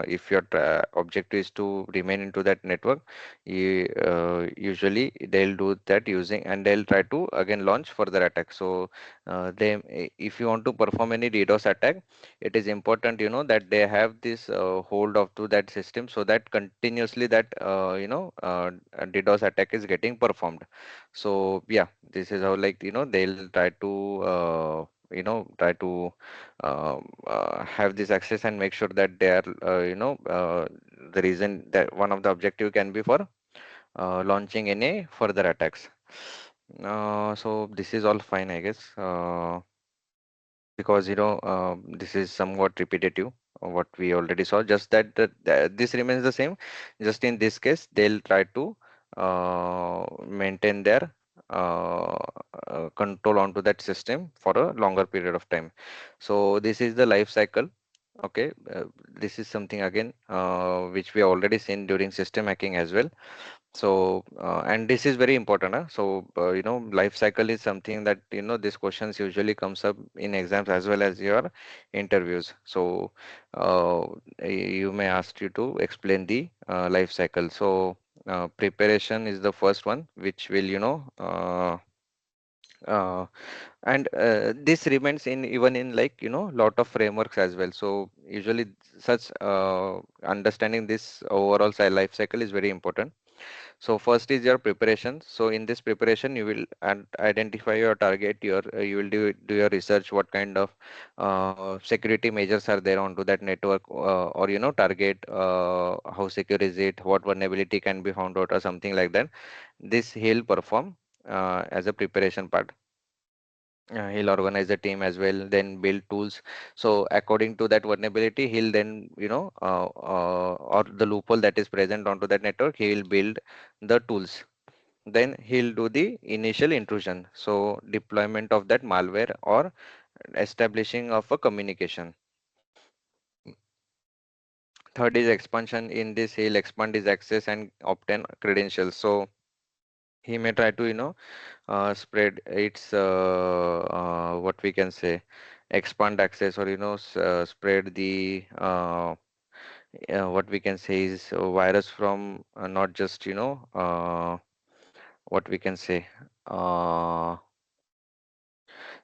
if your objective is to remain into that network, usually they'll do that using, and they'll try to again launch further attack. So if you want to perform any DDoS attack, it is important, that they have this hold of to that system, so that continuously that a DDoS attack is getting performed. So yeah, this is how, like, they'll try to try to have this access and make sure that they are the reason that one of the objective can be for launching any further attacks. So this is all fine, I guess, because this is somewhat repetitive, what we already saw, just that this remains the same. Just in this case, they'll try to maintain their uh, control onto that system for a longer period of time. So this is the life cycle. Okay, this is something again which we already seen during system hacking as well. So, and this is very important. So, life cycle is something that, these questions usually comes up in exams as well as your interviews. So, you may ask you to explain the life cycle. So, preparation is the first one, which will, uh, and this remains in even in, like, lot of frameworks as well. So, usually such understanding this overall life cycle is very important. So first is your preparation. So in this preparation, you will identify your target. You will do your research. What kind of security measures are there onto that network, or target. How secure is it? What vulnerability can be found out, or something like that. This he'll perform as a preparation part. He'll organize the team as well, then build tools. So according to that vulnerability, he'll then, or the loophole that is present onto that network, he will build the tools. Then he'll do the initial intrusion, so deployment of that malware or establishing of a communication. Third is expansion. In this, he'll expand his access and obtain credentials. So he may try to, spread its what we can say, expand access, or spread the what we can say is virus from not just what we can say. Uh,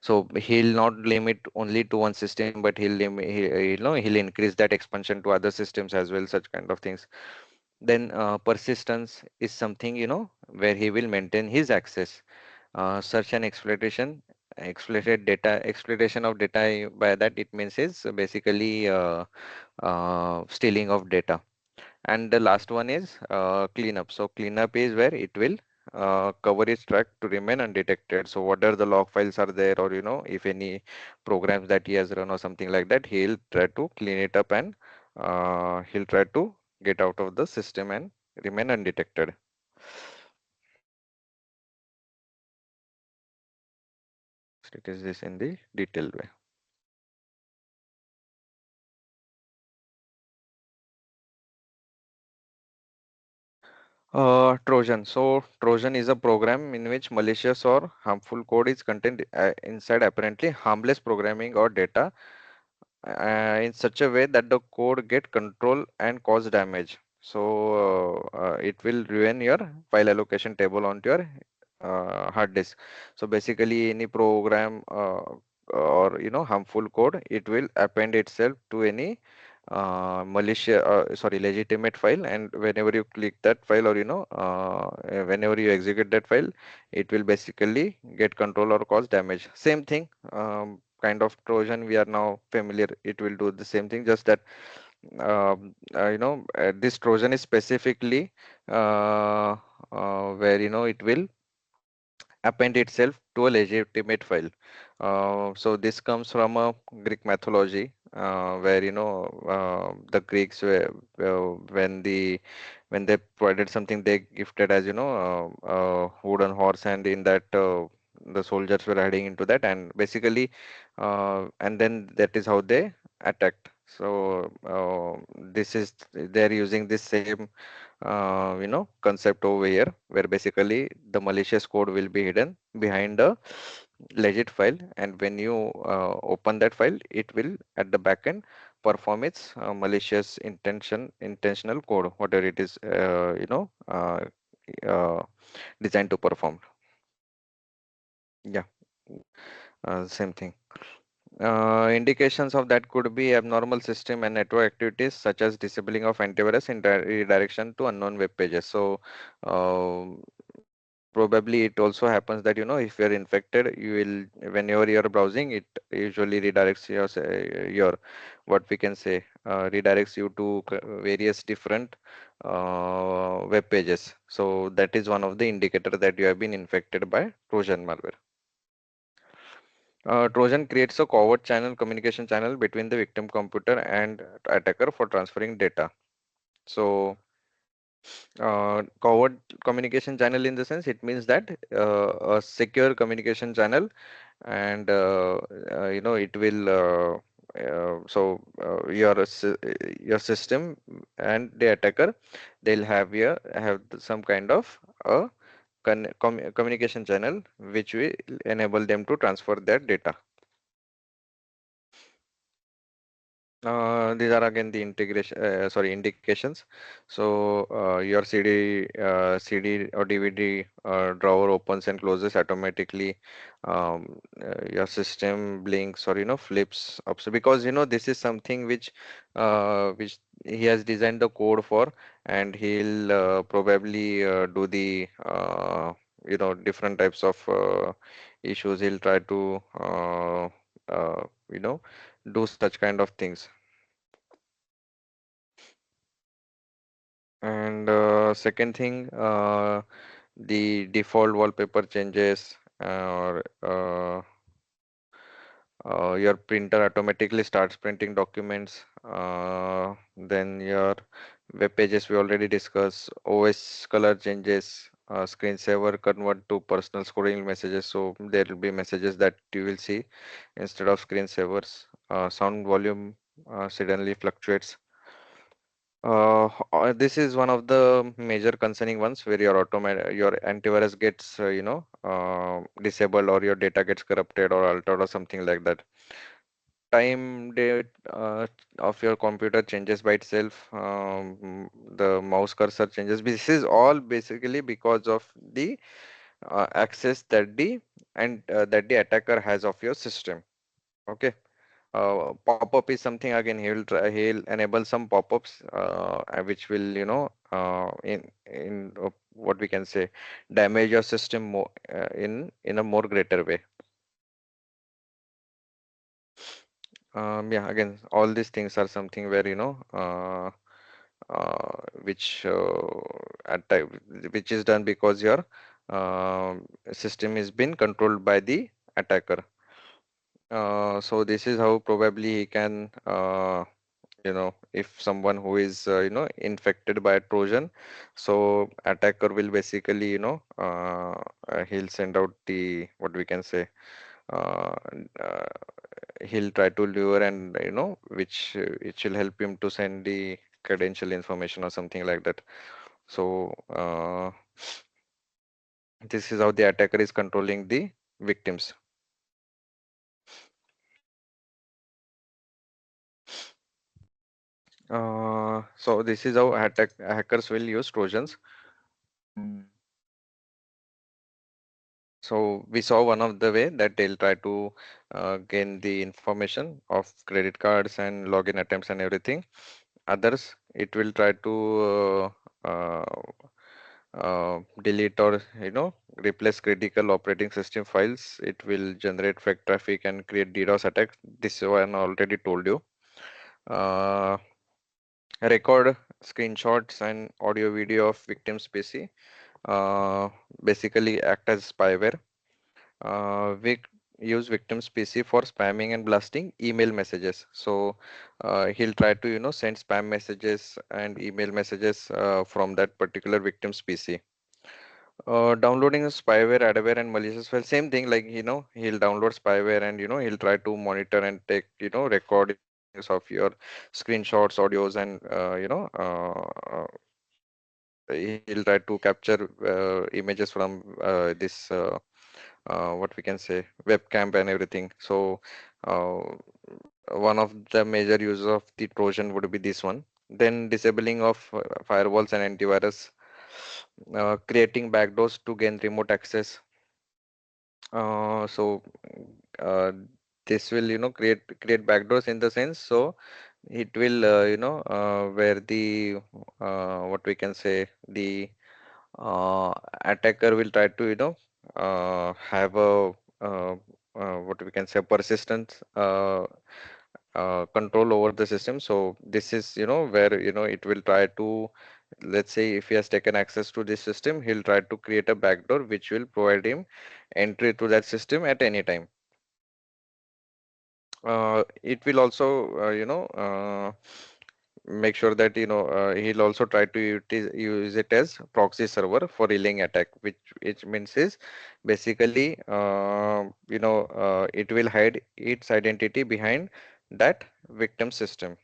So he'll not limit only to one system, but he'll increase that expansion to other systems as well, such kind of things. Then persistence is something, where he will maintain his access. Search and exploitation of data. By that it means is basically stealing of data. And the last one is cleanup. So cleanup is where it will cover its track to remain undetected. So whatever the log files are there, or if any programs that he has run or something like that, he'll try to clean it up, and he'll try to get out of the system and remain undetected. So it is this in the detailed way. Trojan. So Trojan is a program in which malicious or harmful code is contained inside apparently harmless programming or data in such a way that the code get control and cause damage. So it will ruin your file allocation table onto your hard disk. So basically, any program or harmful code, it will append itself to any malicious, sorry, legitimate file, and whenever you click that file, or whenever you execute that file, it will basically get control or cause damage. Same thing. Kind of Trojan we are now familiar, it will do the same thing, just that this Trojan is specifically uh, where it will append itself to a legitimate file. So this comes from a Greek mythology, where the Greeks were, when they provided something, they gifted as wooden horse, and in that the soldiers were riding into that, and basically and then that is how they attacked. So this is they're using this same concept over here, where basically the malicious code will be hidden behind a legit file, and when you open that file, it will at the back end perform its malicious intentional code, whatever it is, uh, designed to perform. Yeah, same thing. Indications of that could be abnormal system and network activities, such as disabling of antivirus and redirection to unknown web pages. So, uh, probably it also happens that, if you're infected, you will, whenever you're browsing, it usually redirects your what we can say, redirects you to various different web pages. So that is one of the indicator that you have been infected by Trojan malware. Trojan creates a covert channel, communication channel between the victim computer and attacker for transferring data. So, covert communication channel in the sense it means that a secure communication channel, and it will your system and the attacker, they'll have some kind of a communication channel which will enable them to transfer their data. These are again the indications. So your CD or DVD drawer opens and closes automatically. Your system blinks or flips up. So because this is something which he has designed the code for, and he'll probably do the different types of issues. He'll try to uh, you know do such kind of things. And second thing, the default wallpaper changes, or your printer automatically starts printing documents. Then your web pages we already discussed. OS color changes. Screensaver convert to personal scrolling messages. So there will be messages that you will see instead of screensavers. Sound volume suddenly fluctuates. This is one of the major concerning ones where your antivirus gets disabled, or your data gets corrupted or altered or something like that. Time date of your computer changes by itself. The mouse cursor changes. This is all basically because of the access that the attacker has of your system. Okay. Pop-up is something, again, he'll enable some pop-ups which will in what we can say, damage your system more in a more greater way. Yeah, again, all these things are something where which at ti- which is done because your system is been controlled by the attacker. So this is how probably he can if someone who is infected by a Trojan, so attacker will basically he'll send out the what we can say, uh, uh, he'll try to lure, and which it will help him to send the credential information or something like that. So this is how the attacker is controlling the victims. So this is how hackers will use Trojans. Mm. So we saw one of the way that they'll try to gain the information of credit cards and login attempts and everything. Others, it will try to delete or replace critical operating system files. It will generate fake traffic and create DDoS attacks. This one I already told you. Uh, Record screenshots and audio video of victims' PC. Uh, Basically act as spyware. We use victim's PC for spamming and blasting email messages. So he'll try to send spam messages and email messages from that particular victim's PC. Downloading spyware, adware, and malicious file, same thing. Like he'll download spyware, and he'll try to monitor and take recordings of your screenshots, audios, and he'll try to capture images from this. what we can say, webcam and everything. So uh, one of the major uses of the Trojan would be this one. Then disabling of firewalls and antivirus, creating backdoors to gain remote access. So uh, this will, create backdoors in the sense. So it will, where the what we can say, the attacker will try to, have a what we can say, persistent control over the system. So this is, where, it will try to, let's say if he has taken access to this system, he'll try to create a backdoor which will provide him entry to that system at any time. It will also, make sure that, he'll also try to use it as proxy server for relaying attack, which means is basically, it will hide its identity behind that victim system.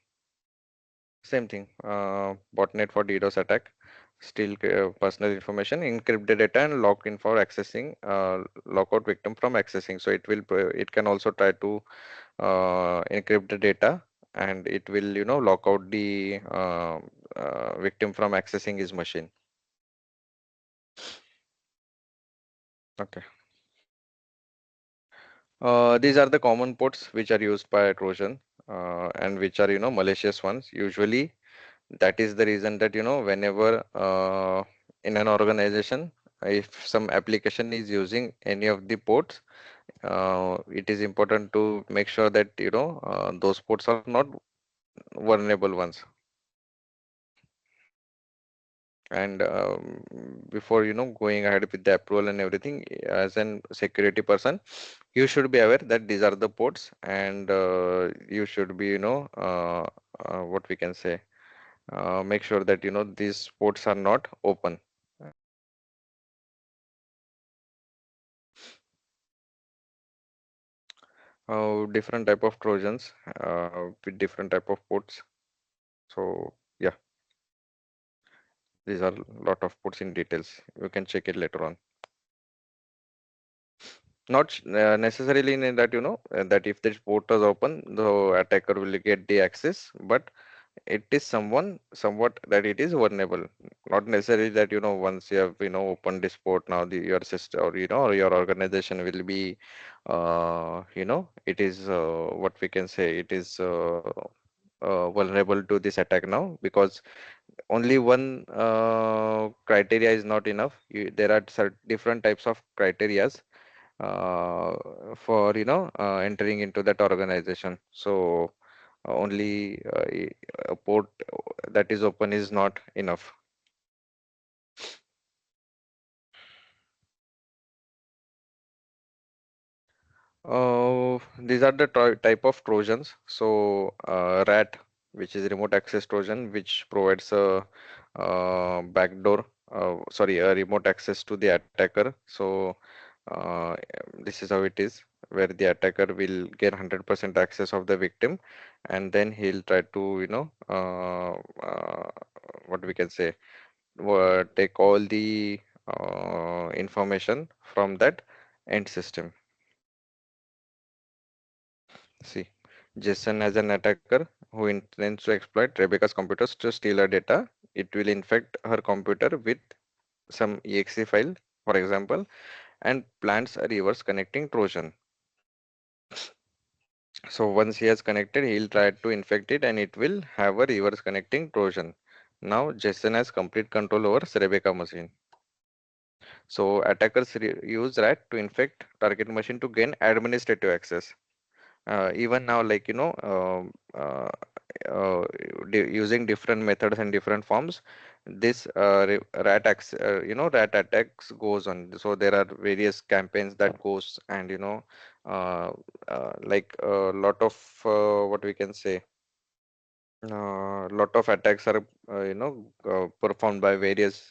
Same thing, botnet for DDoS attack, steal personal information, encrypt the data, and lock in for accessing, lock out victim from accessing. So it can also try to encrypt the data, and it will, lock out the victim from accessing his machine. Okay. These are the common ports which are used by Trojan, and which are, malicious ones. Usually, that is the reason that, whenever in an organization, if some application is using any of the ports, it is important to make sure that, those ports are not vulnerable ones. And before, going ahead with the approval and everything, as an security person, you should be aware that these are the ports, and you should be, what we can say, make sure that, these ports are not open. Different type of Trojans with different type of ports. So yeah, these are lot of ports in details. You can check it later on. Not necessarily in that, that if this port is open, the attacker will get the access, but it is somewhat that it is vulnerable. Not necessarily that, once you have, opened this port, now your system, or, or your organization will be, it is, what we can say, it is vulnerable to this attack now, because only one criteria is not enough. There are different types of criterias for, entering into that organization. So only a port that is open is not enough. These are the type of Trojans. So RAT, which is remote access Trojan, which provides a backdoor, sorry, a remote access to the attacker. So uh, this is how it is, where the attacker will get 100% access of the victim, and then he'll try to, what we can say, take all the information from that end system. See, Jason as an attacker who intends to exploit Rebecca's computers to steal her data. It will infect her computer with some exe file, for example, and plants a reverse connecting Trojan. So once he has connected, he'll try to infect it, and it will have a reverse connecting Trojan. Now Jason has complete control over Rebecca machine. So attackers use RAT to infect target machine to gain administrative access. Even now, like, using different methods and different forms, this rat attacks goes on. So there are various campaigns that goes, and, uh, like a lot of, what we can say, lot of attacks are, performed by various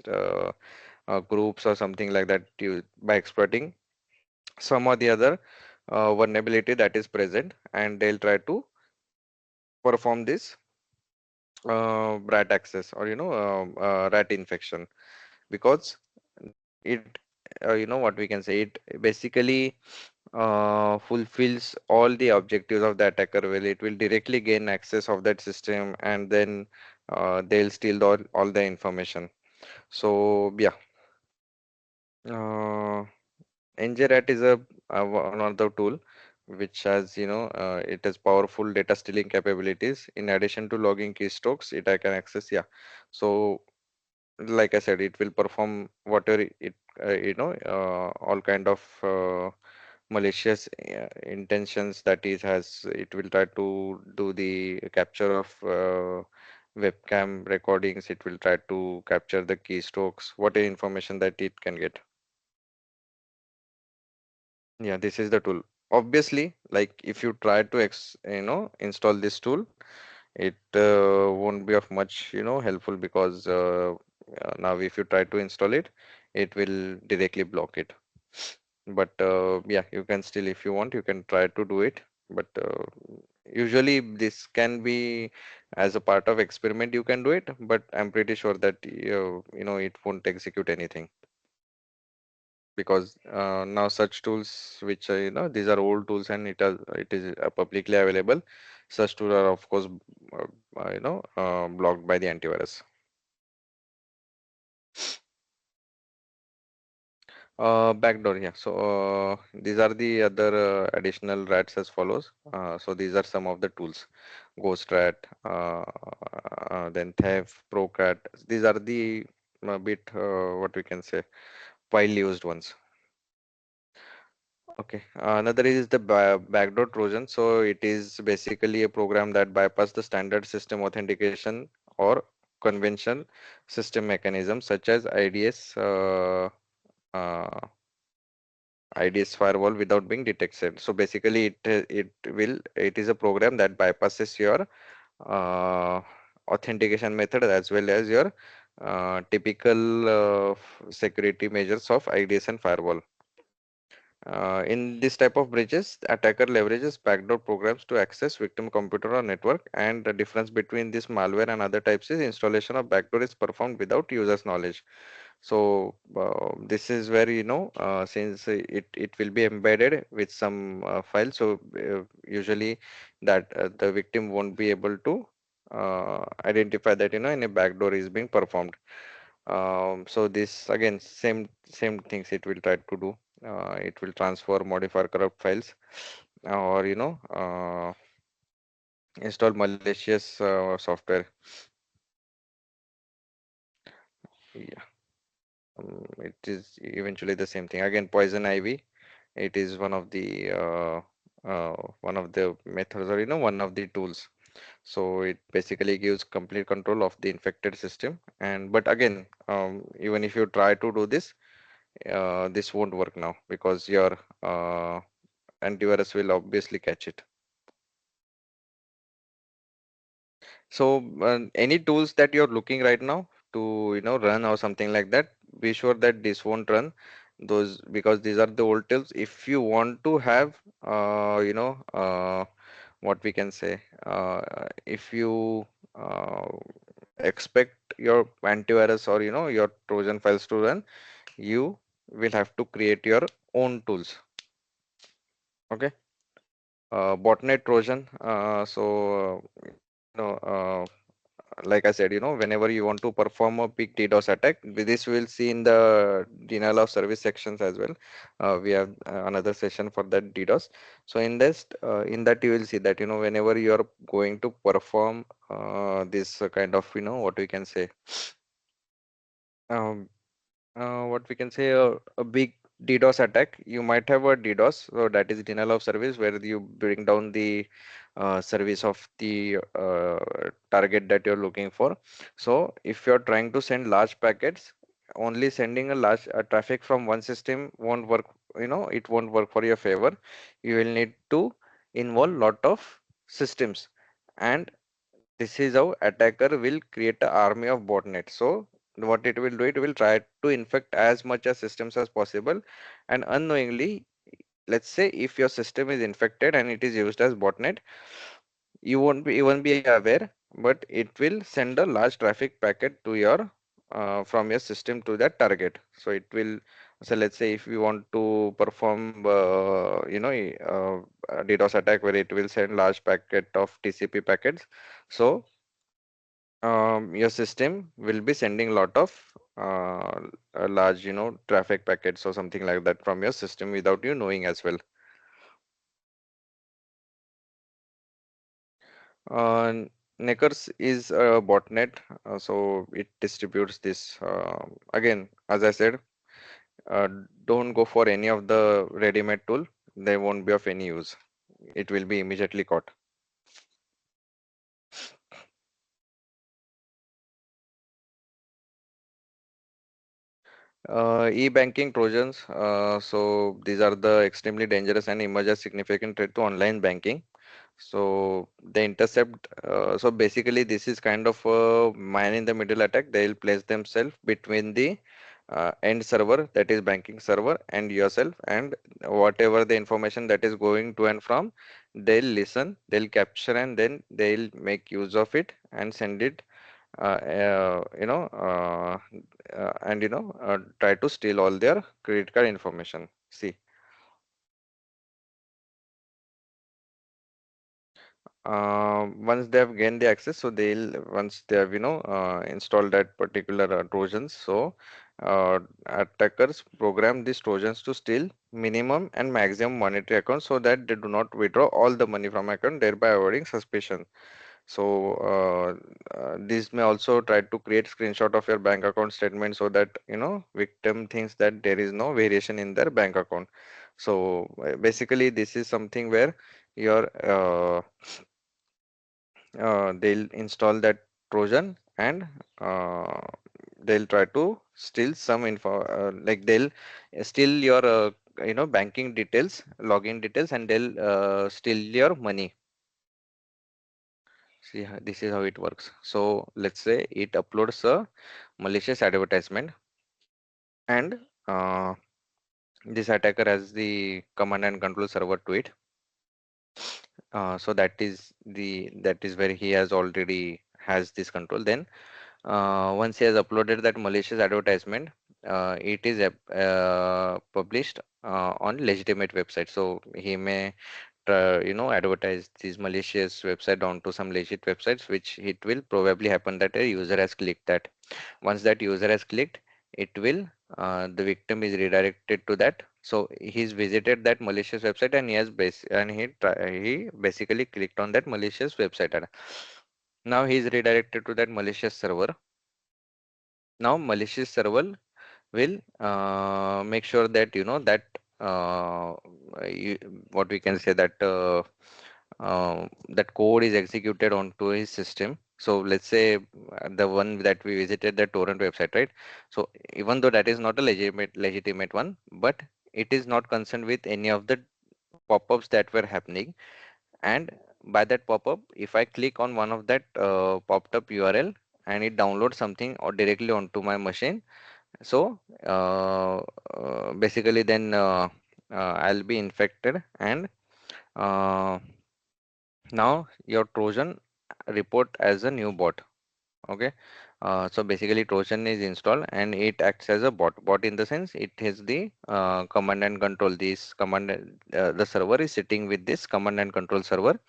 groups or something like that, by exploiting some or the other vulnerability that is present, and they'll try to perform this rat access, or, rat infection, because it what we can say, it basically fulfills all the objectives of the attacker. Well, it will directly gain access of that system, and then they'll steal all the information. So yeah, uh, NJRAT is one of the tool which has, it has powerful data stealing capabilities. In addition to logging keystrokes, it I can access. Yeah, so like I said, it will perform whatever all kind of malicious intentions that it has. It will try to do the capture of webcam recordings. It will try to capture the keystrokes, whatever information that it can get. Yeah, this is the tool. Obviously, like if you try to install this tool, it won't be of much helpful, because now if you try to install it, it will directly block it. But yeah, you can still, if you want, you can try to do it. But usually this can be as a part of experiment, you can do it, but I'm pretty sure that it won't execute anything, because now such tools which are, these are old tools, and it is publicly available. Such tools are of course blocked by the antivirus. Backdoor, yeah. So these are the other additional rats as follows. So these are some of the tools: Ghost Rat, then Theft, Procrat. These are the bit what we can say widely used ones. Okay. Another is the backdoor Trojan. So it is basically a program that bypass the standard system authentication or conventional system mechanisms such as uh, IDS firewall without being detected. So basically, it is a program that bypasses your uh, authentication method as well as your typical security measures of IDS and firewall. In this type of breaches, attacker leverages backdoor programs to access victim computer or network, and the difference between this malware and other types is installation of backdoor is performed without user's knowledge. So this is where since it will be embedded with some file, so usually that the victim won't be able to identify that any backdoor is being performed. So this again same things it will try to do. It will transfer, modify corrupt files, or install malicious software. Yeah, it is eventually the same thing. Again, poison ivy. It is one of the methods, or one of the tools. So it basically gives complete control of the infected system. And but again, even if you try to do this, this won't work now, because your antivirus will obviously catch it. So any tools that you're looking right now to run or something like that, be sure that this won't run those, because these are the old tools. If you want to have what we can say, if you uh, expect your antivirus or your Trojan files to run, you will have to create your own tools. Okay. Botnet Trojan. You know, like I said, whenever you want to perform a big DDoS attack, this we'll see in the denial of service sections as well. We have another session for that DDoS. So in that you will see that whenever you are going to perform this kind of what we can say. Um, what we can say a big DDoS attack. You might have a DDoS, so that is denial of service, where you bring down the service of the target that you're looking for. So if you're trying to send large packets, only sending a large traffic from one system won't work. It won't work for your favor. You will need to involve lot of systems, and this is how attacker will create an army of botnets. So what it will do, it will try to infect as much as systems as possible, and unknowingly, let's say if your system is infected and it is used as botnet, you won't be even be aware, but it will send a large traffic packet to your from your system to that target. So it will So let's say if we want to perform, a DDoS attack where it will send large packet of TCP packets. So your system will be sending lot of a large, traffic packets or something like that from your system without you knowing as well. Uh, Neckers is a botnet, so it distributes this. Again, as I said, uh, don't go for any of the ready-made tool. They won't be of any use. It will be immediately caught. E-banking Trojans. So these are the extremely dangerous and emerge as significant threat to online banking. So they intercept. So basically, this is kind of a man in the middle attack. They'll place themselves between the end server, that is banking server, and yourself, and whatever the information that is going to and from, they'll listen, they'll capture, and then they'll make use of it and send it uh, and try to steal all their credit card information. See, once they have gained the access, so they'll once they have installed that particular trojans, so attackers program these trojans to steal minimum and maximum monetary accounts so that they do not withdraw all the money from account, thereby avoiding suspicion. So this may also try to create screenshot of your bank account statement so that victim thinks that there is no variation in their bank account. So basically, this is something where your they'll install that Trojan and uh, they'll try to steal some info, like they'll steal your banking details, login details, and they'll steal your money. See, this is how it works. So let's say it uploads a malicious advertisement, and this attacker has the command and control server to it. So that is where he has already has this control. Then once he has uploaded that malicious advertisement, it is published on legitimate website. So he may advertise these malicious website onto some legit websites, which it will probably happen that a user has clicked that. Once that user has clicked, it will the victim is redirected to that. So he's visited that malicious website and he has he basically clicked on that malicious website. And now he is redirected to that malicious server. Now malicious server will make sure that uh, you, what we can say that that code is executed onto his system. So let's say the one that we visited, the torrent website, right? So even though that is not a legitimate one, but it is not concerned with any of the pop-ups that were happening. And by that pop-up, if I click on one of that popped up URL and it downloads something or directly onto my machine, so basically then I'll be infected, and uh, now your Trojan report as a new bot. Okay. So basically Trojan is installed and it acts as a bot. Bot in the sense it has the command and control. This command, the server is sitting with this command and control server,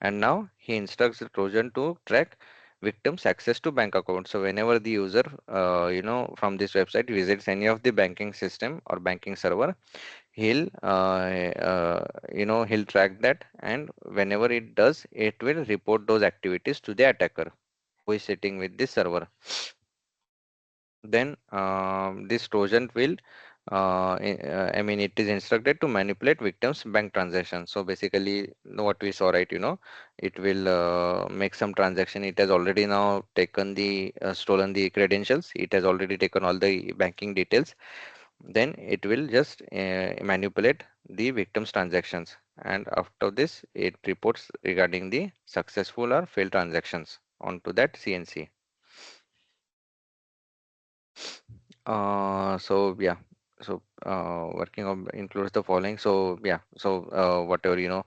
and now he instructs the Trojan to track victims access to bank account. So whenever the user from this website visits any of the banking system or banking server, he'll he'll track that, and whenever it does, it will report those activities to the attacker who is sitting with this server. Then this Trojan will I mean it is instructed to manipulate victims bank transactions. So basically what we saw, right, it will make some transaction. It has already now taken the stolen the credentials, it has already taken all the banking details. Then it will just manipulate the victim's transactions, and after this it reports regarding the successful or failed transactions onto that CNC. So yeah, So working on includes the following. So yeah, so whatever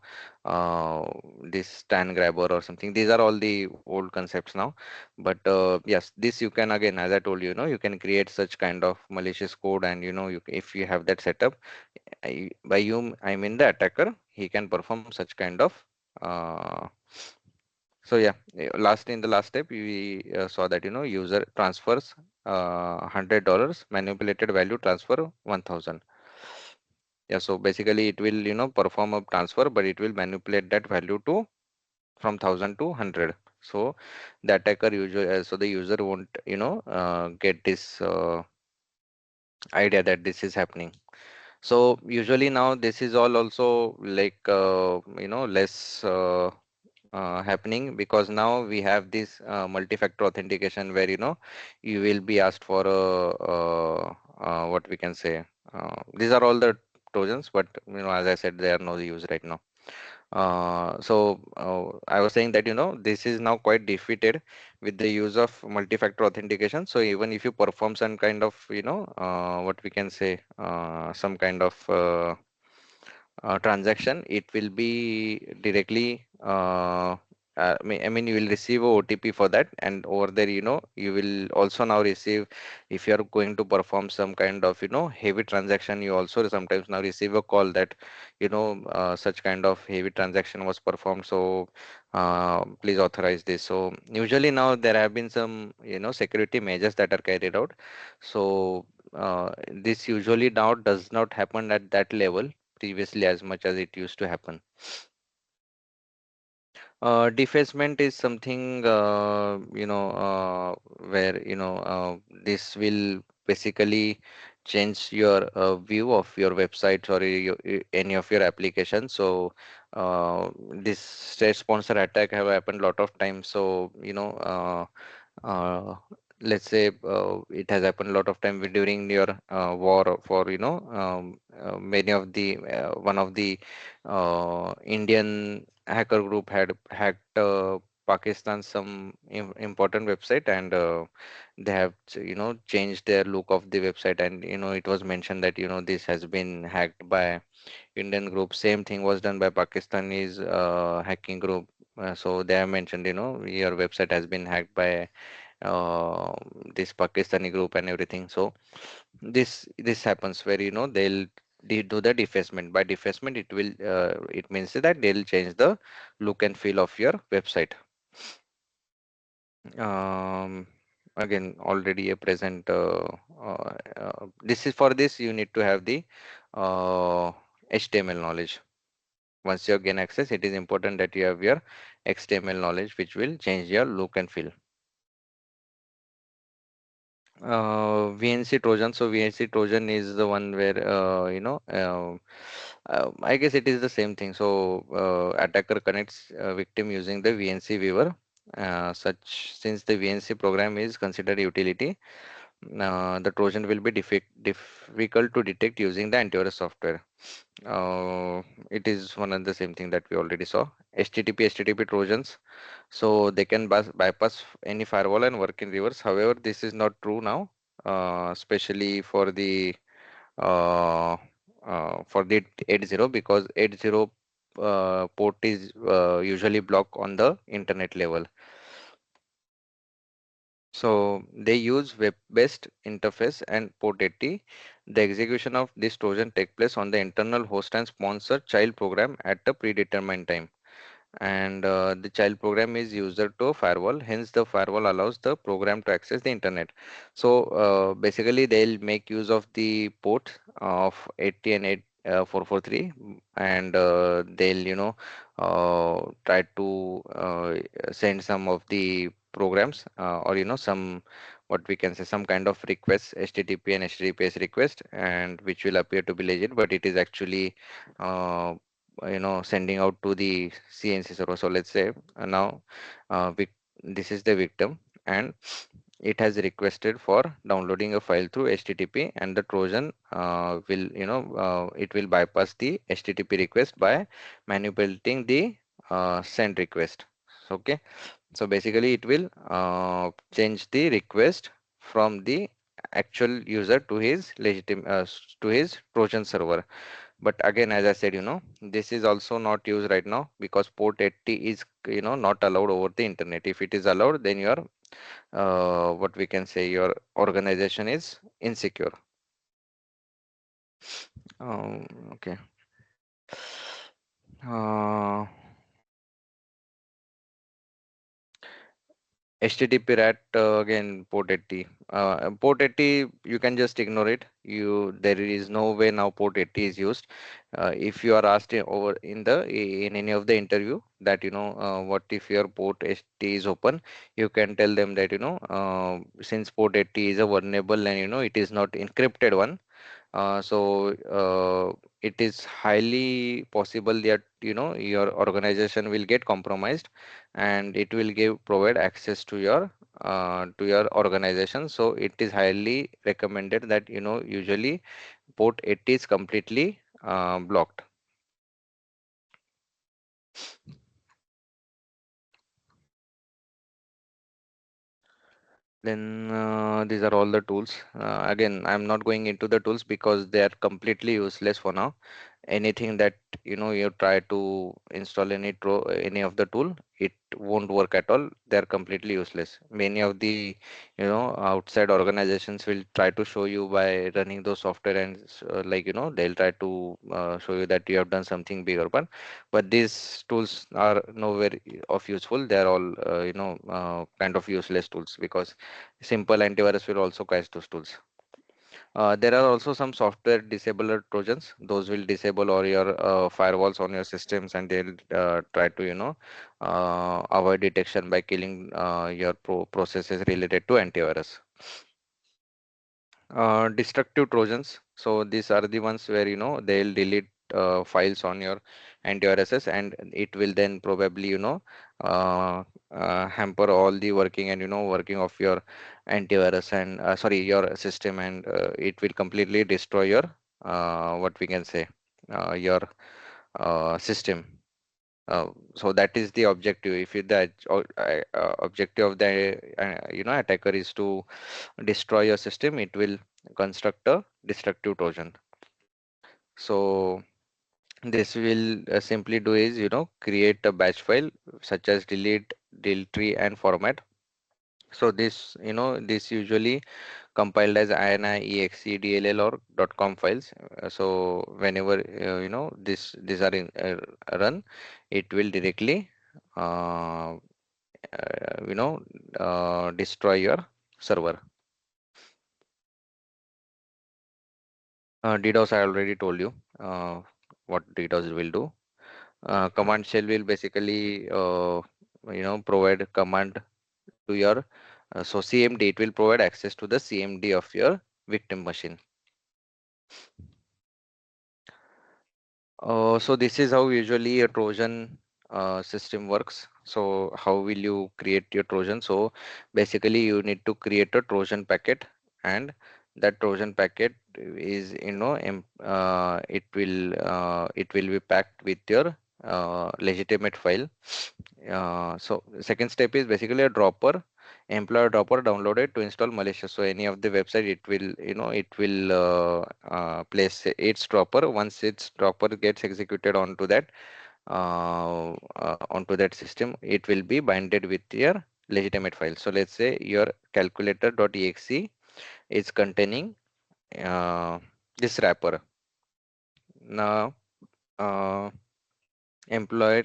this stand grabber or something. These are all the old concepts now. But yes, this you can again, as I told you, you can create such kind of malicious code, and if you have that setup, by you I mean the attacker, he can perform such kind of. Uh, so yeah, last in the last step we saw that user transfers $100, manipulated value transfer 1,000. Yeah, so basically it will perform a transfer, but it will manipulate that value to from 1,000 to 100. So the attacker usually, so the user won't get this idea that this is happening. So usually now this is all also like less happening, because now we have this multi-factor authentication where you will be asked for what we can say, these are all the Trojans, but as I said, they are no use right now. I was saying that this is now quite defeated with the use of multi-factor authentication. So even if you perform some kind of what we can say, some kind of transaction, it will be directly I mean you will receive a OTP for that, and over there you will also now receive, if you are going to perform some kind of heavy transaction, you also sometimes now receive a call that such kind of heavy transaction was performed, so please authorize this. So usually now there have been some security measures that are carried out. So this usually now does not happen at that level previously as much as it used to happen. Defacement is something where this will basically change your view of your websites or any of your applications. So this state sponsor attack have happened a lot of times. So uh, let's say it has happened a lot of time during your war for many of the one of the Indian hacker group had hacked Pakistan some important website, and they have changed their look of the website, and it was mentioned that this has been hacked by Indian group. Same thing was done by Pakistani's hacking group. So they have mentioned your website has been hacked by uh, this Pakistani group and everything. So this happens where they'll do the defacement. By defacement, it means that they'll change the look and feel of your website. Um, Again, already a present. This is for this you need to have the HTML knowledge. Once you gain access, it is important that you have your HTML knowledge, which will change your look and feel. VNC Trojan. So VNC Trojan is the one where I guess it is the same thing. So attacker connects victim using the VNC viewer. Such Since the VNC program is considered utility, the Trojan will be difficult to detect using the antivirus software. It is one and the same thing that we already saw. HTTP Trojans, so they can bypass any firewall and work in reverse. However, this is not true now, especially uh, for the 80, because 80 port is usually blocked on the internet level. So they use web-based interface and port 80. The execution of this Trojan take place on the internal host and sponsor child program at a predetermined time, and the child program is user to firewall, hence the firewall allows the program to access the internet. So basically they'll make use of the port of 80 and 443, and they'll try to send some of the programs, or some, what we can say, some kind of request, HTTP and HTTPS request, and which will appear to be legit, but it is actually uh, sending out to the CNC server. So let's say now this is the victim, and it has requested for downloading a file through HTTP, and the Trojan will it will bypass the HTTP request by manipulating the send request. Okay, so basically it will change the request from the actual user to his to his Trojan server. But again, as I said, this is also not used right now because port 80 is, not allowed over the internet. If it is allowed, then your what we can say, your organization is insecure. Okay. Uh, HTTP RAT, again, port 80. Port 80, you can just ignore it. There is no way now port 80 is used. If you are asked in any of the interview that, what if your port 80 is open, you can tell them that, since port 80 is a vulnerable and, it is not encrypted one. It is highly possible that, your organization will get compromised, and it will provide access to your organization. So it is highly recommended that, usually port 80 is completely blocked. Then these are all the tools. Again, I'm not going into the tools because they are completely useless for now. Anything that, you try to install any of the tool, it won't work at all. They are completely useless. Many of the, outside organizations will try to show you by running those software, and like, they'll try to show you that you have done something big or bad. But these tools are nowhere of useful. They are all, kind of useless tools, because simple antivirus will also crash those tools. There are also some software disabler trojans. Those will disable all your firewalls on your systems, and they'll try to, avoid detection by killing your processes related to antivirus. Destructive trojans. So these are the ones where, they'll delete files on your antiviruses, and it will then probably, uh, hamper all the working and, working of your antivirus, and sorry, your system, and it will completely destroy your what we can say, your system. So that is the objective. If objective of the attacker is to destroy your system, it will construct a destructive trojan. So this will simply do is, create a batch file such as delete, tree, and format. So this usually compiled as ini, exe, dll, or .com files. So whenever these are run, it will directly uh, destroy your server. DDoS, I already told you what DDoS will do. Command shell will basically, provide command to your, so CMD, it will provide access to the CMD of your victim machine. So this is how usually a Trojan system works. So how will you create your Trojan? So basically you need to create a Trojan packet, and that Trojan packet is, it will be packed with your legitimate file. So the second step is basically a dropper, employer dropper downloaded to install malicious. So any of the website, it will place its dropper. Once its dropper gets executed onto that system, it will be binded with your legitimate file. So let's say your calculator.exe is containing uh, this wrapper. Now, uh, employer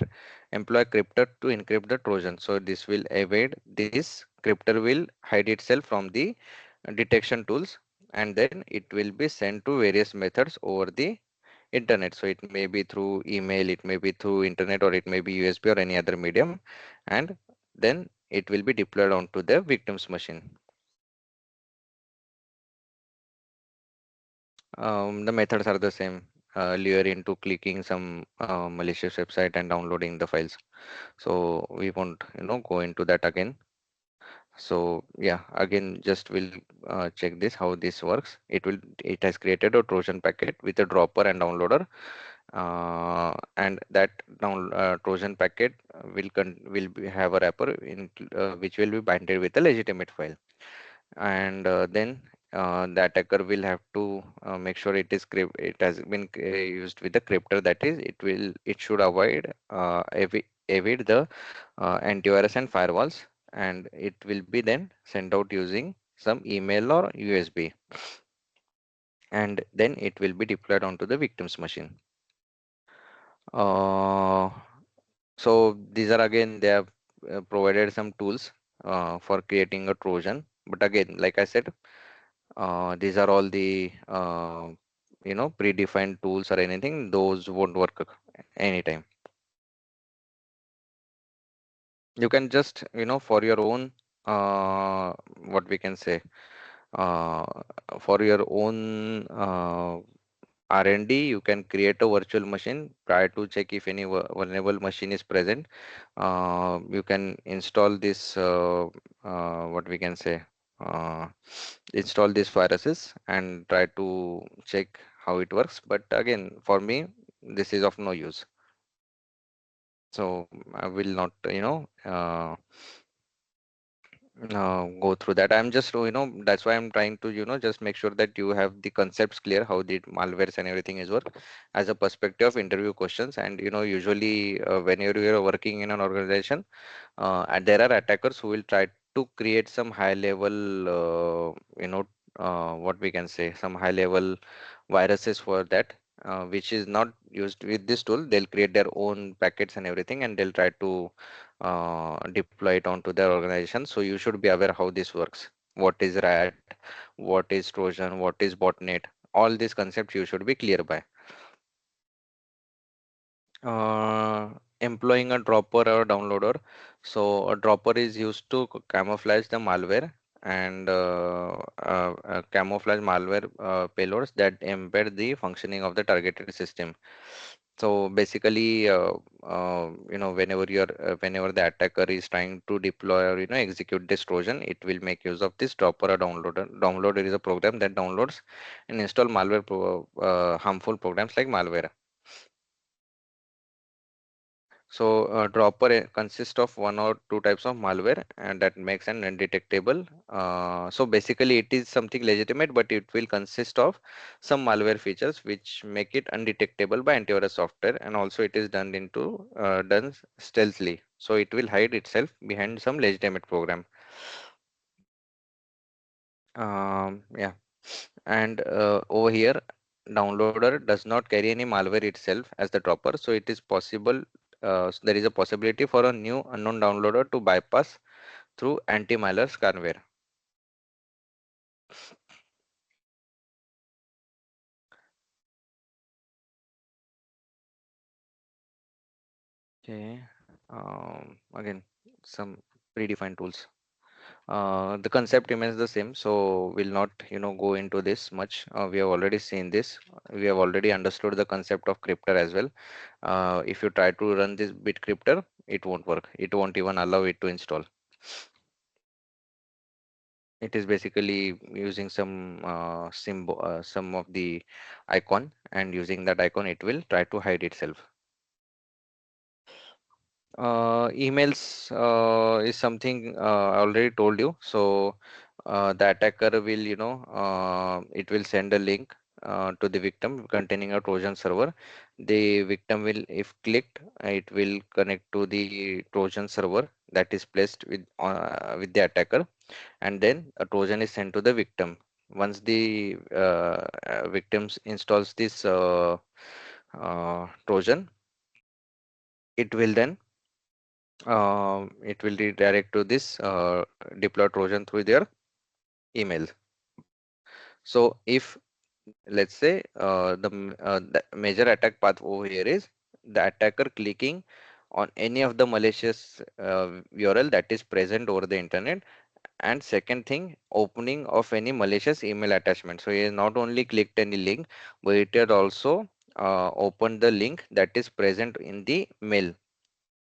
employ cryptor to encrypt the trojan. So this will evade this cryptor, will hide itself from the detection tools, and then it will be sent to various methods over the internet. So it may be through email, it may be through internet, or it may be USB or any other medium, and then it will be deployed onto the victim's machine. The methods are the same. Lure into clicking some malicious website and downloading the files. So we won't, go into that again. So yeah, again, just will check this how this works. It has created a Trojan packet with a dropper and downloader, and that Trojan packet have a wrapper which will be binded with a legitimate file, and then the attacker will have to make sure it has been used with the cryptor, that is it should avoid the antivirus and firewalls, and it will be then sent out using some email or USB, and then it will be deployed onto the victim's machine. uh, so these are, again, they have provided some tools for creating a Trojan, but again, like I said, these are all the predefined tools or anything. Those won't work anytime. You can just, for your own, what we can say, uh, for your own R&D, you can create a virtual machine prior to check if any vulnerable machine is present. You can install this, what we can say, uh, install these viruses and try to check how it works. But again, for me, this is of no use. So I will not, go through that. I'm just, that's why I'm trying to, just make sure that you have the concepts clear, how the malwares and everything is work as a perspective of interview questions. And, usually whenever you're working in an organization, and there are attackers who will try to create some high level, what we can say, some high level viruses for that, which is not used with this tool. They'll create their own packets and everything, and they'll try to deploy it onto their organization. So you should be aware how this works. What is rat, what is Trojan, what is botnet, all these concepts you should be clear by. uh, Employing a dropper or downloader. So a dropper is used to camouflage the malware, and camouflage malware payloads that embed the functioning of the targeted system. So basically, whenever the attacker is trying to deploy or execute this Trojan, it will make use of this dropper or downloader. Downloader is a program that downloads and install harmful programs like malware. So dropper consists of one or two types of malware, and that makes an undetectable. So basically, it is something legitimate, but it will consist of some malware features which make it undetectable by antivirus software, and also it is done stealthily. So it will hide itself behind some legitimate program. Yeah, and over here, downloader does not carry any malware itself as the dropper, so it is possible. There is a possibility for a new unknown downloader to bypass through anti-malware scanware. Okay. Again, some predefined tools. The concept remains the same, so we'll not, go into this much. We have already seen this. We have already understood the concept of cryptor as well. If you try to run this bit cryptor, it won't work. It won't even allow it to install. It is basically using some of the icon, and using that icon, it will try to hide itself. Emails is something I already told you. So the attacker will, it will send a link to the victim containing a Trojan server. The victim will, if clicked, it will connect to the Trojan server that is placed with the attacker, and then a Trojan is sent to the victim. Once the victims installs this Trojan, it will then it will redirect to this deploy Trojan through their email. So if, let's say, the major attack path over here is the attacker clicking on any of the malicious URL that is present over the internet, and second thing, opening of any malicious email attachment. So he has not only clicked any link, but it has also opened the link that is present in the mail.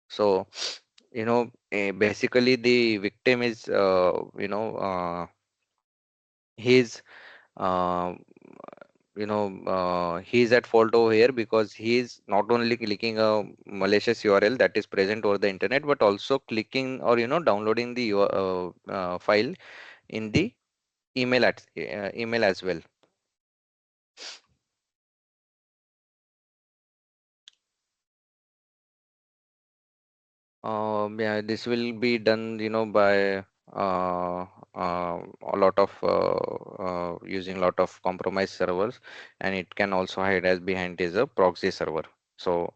So basically the victim is, he's uh, he's at fault over here, because he's not only clicking a malicious URL that is present over the internet, but also clicking or downloading the file in the email as well. Yeah, this will be done, by a lot of using a lot of compromised servers, and it can also hide as behind is a proxy server. So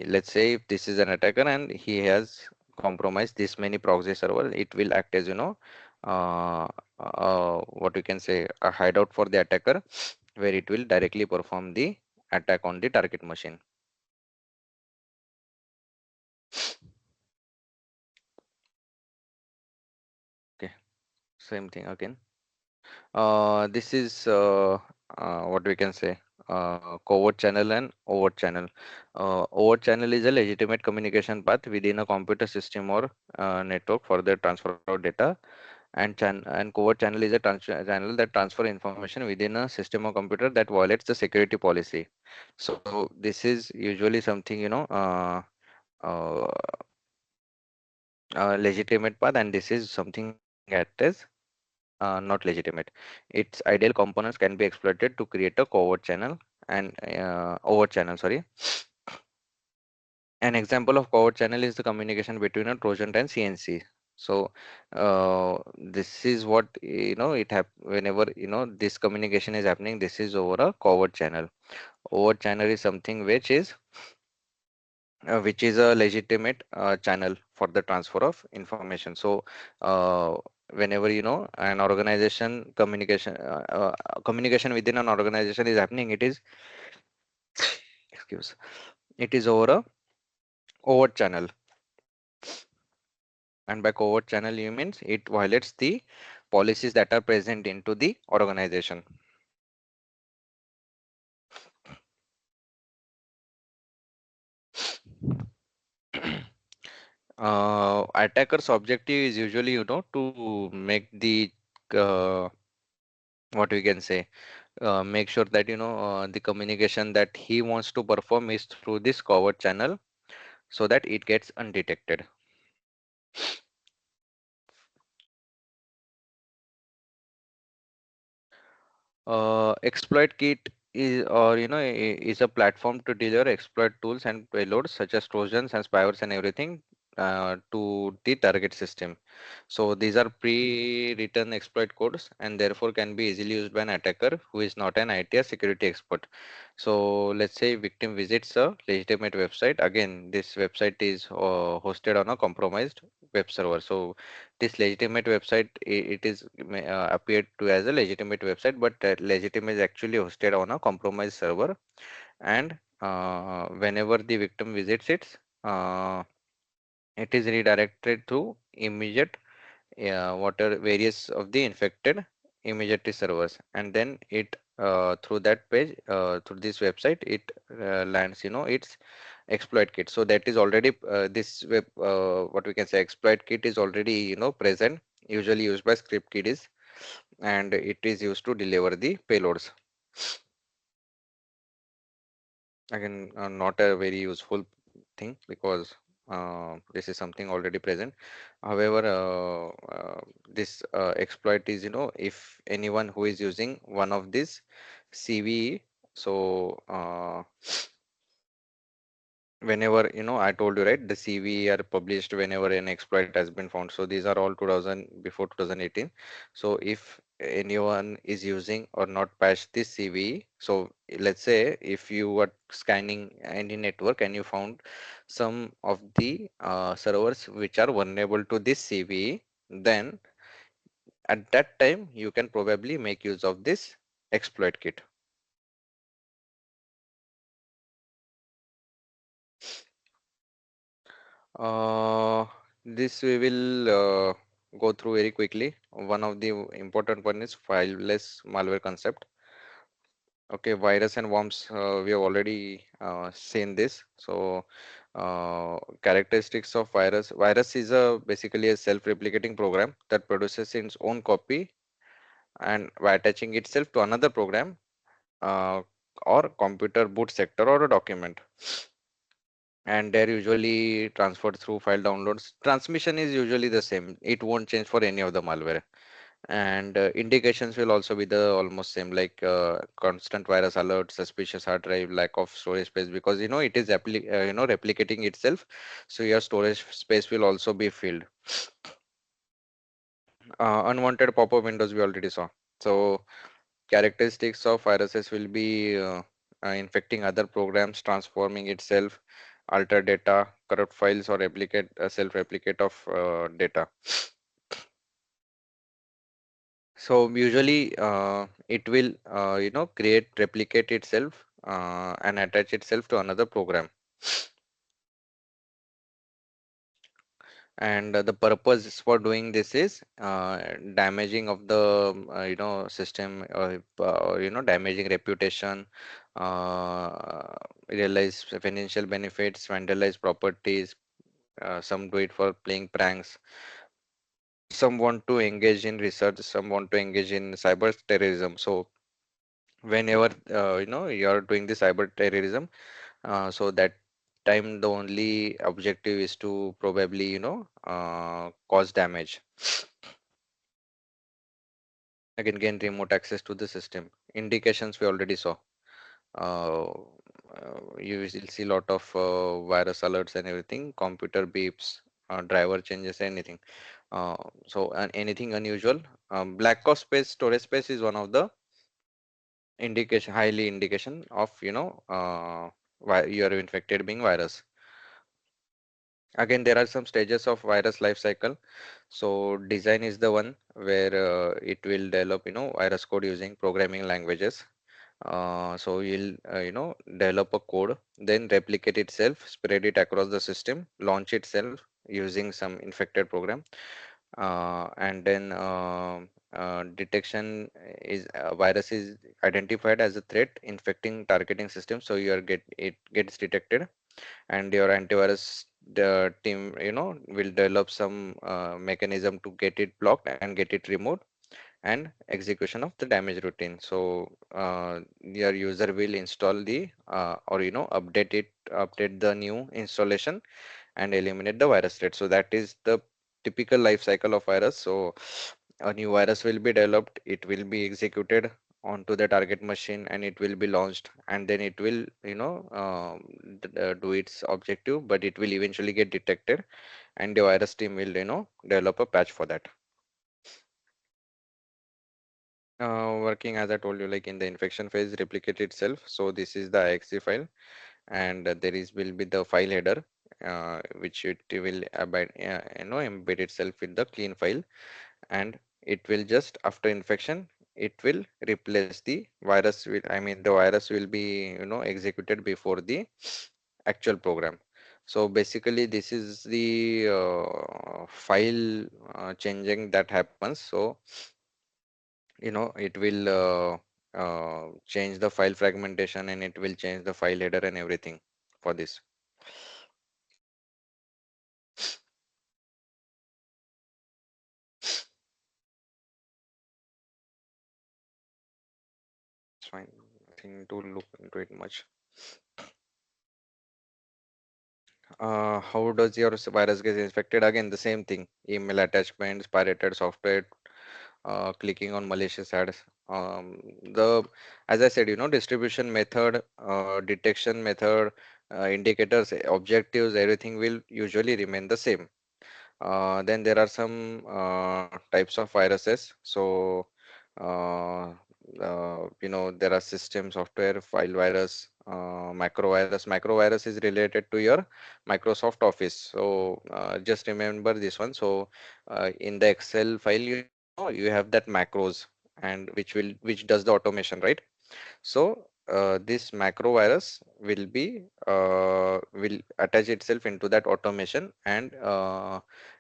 let's say if this is an attacker and he has compromised this many proxy server, it will act as, uh, what we can say, a hideout for the attacker, where it will directly perform the attack on the target machine. Okay, same thing again. This is what we can say, covert channel and overt channel. Overt channel is a legitimate communication path within a computer system or network for the transfer of data, and covert channel is a channel that transfer information within a system or computer that violates the security policy. So this is usually something, uh, legitimate path, and this is something that is not legitimate. Its ideal components can be exploited to create a covert channel and overt channel. Sorry, an example of covert channel is the communication between a Trojan and CNC. So this is what it whenever this communication is happening. This is over a covert channel. Overt channel is something which is a legitimate channel for the transfer of information. So whenever an organization communication within an organization is happening, it is excuse it is over a overt channel, and by covert channel you means it violates the policies that are present into the organization. Attacker's objective is usually to make the uh, what we can say, make sure that the communication that he wants to perform is through this covert channel, so that it gets undetected. Exploit kit is, or is a platform to deliver exploit tools and payloads such as trojans and spywares and everything to the target system. So these are pre-written exploit codes and therefore can be easily used by an attacker who is not an IT or security expert. So let's say victim visits a legitimate website. Again, this website is hosted on a compromised web server. So this legitimate website, it is appeared to as a legitimate website, but legitimate is actually hosted on a compromised server, and whenever the victim visits it, uh, it is redirected to immediate what are various of the infected immediately servers, and then it through that page, through this website, it lands its exploit kit. So that is already this web what we can say, exploit kit is already present, usually used by script kiddies, and it is used to deliver the payloads. Again, not a very useful thing, because this is something already present. However, this exploit is, if anyone who is using one of these CVE, so whenever I told you, right, the CV are published whenever an exploit has been found. So these are all 2000 before 2018. So if anyone is using or not patched this CVE, so let's say if you were scanning any network and you found some of the servers which are vulnerable to this CVE, then at that time you can probably make use of this exploit kit. Uh, this we will go through very quickly. One of the important one is fileless malware concept. Okay, virus and worms, we have already seen this. So, characteristics of virus. Virus is a basically a self-replicating program that produces its own copy and by attaching itself to another program, uh, or computer boot sector or a document, and they're usually transferred through file downloads. Transmission is usually the same. It won't change for any of the malware. And indications will also be the almost same, like constant virus alert, suspicious hard drive, lack of storage space, because it is replicating itself, so your storage space will also be filled. Unwanted pop-up windows we already saw. So characteristics of viruses will be infecting other programs, transforming itself, alter data, corrupt files, or replicate self-replicate of data. So usually it will create replicate itself and attach itself to another program. And the purpose for doing this is damaging of the system, or damaging reputation, realize financial benefits, vandalize properties. Some do it for playing pranks. Some want to engage in research. Some want to engage in cyber terrorism. So whenever you are doing the cyber terrorism, so that time the only objective is to probably cause damage. Again, gain remote access to the system. Indications we already saw. uh, you will see a lot of virus alerts and everything, computer beeps, driver changes, anything. So anything unusual. Black of space, storage space is one of the indication, highly indication of why you are infected being virus. Again, there are some stages of virus life cycle. So design is the one where it will develop virus code using programming languages. So you'll develop a code, then replicate itself, spread it across the system, launch itself using some infected program, and then detection is virus is identified as a threat infecting targeting system. So it gets detected, and your antivirus the team will develop some mechanism to get it blocked and get it removed, and execution of the damage routine. So your user will install the or update the new installation and eliminate the virus threat. So that is the typical life cycle of virus. So a new virus will be developed, it will be executed onto the target machine, and it will be launched, and then it will do its objective, but it will eventually get detected, and the virus team will develop a patch for that. Working as I told you, like in the infection phase, replicate itself. So this is the exe file, and there is will be the file header, which it will embed itself with the clean file, and it will just after infection, it will replace the virus. Will I mean the virus will be executed before the actual program. So basically, this is the file changing that happens. So it will change the file fragmentation, and it will change the file header and everything for this. It's fine. Nothing to look into it much. How does your virus get infected? Again, the same thing. Email attachments, pirated software, clicking on malicious ads. The As I said, distribution method, detection method, indicators, objectives, everything will usually remain the same. Then there are some types of viruses. So, uh, there are system software, file virus, macro virus. Macro virus is related to your Microsoft Office. So, just remember this one. So, in the Excel file, you have that macros, and which does the automation, right? So this macro virus will attach itself into that automation, and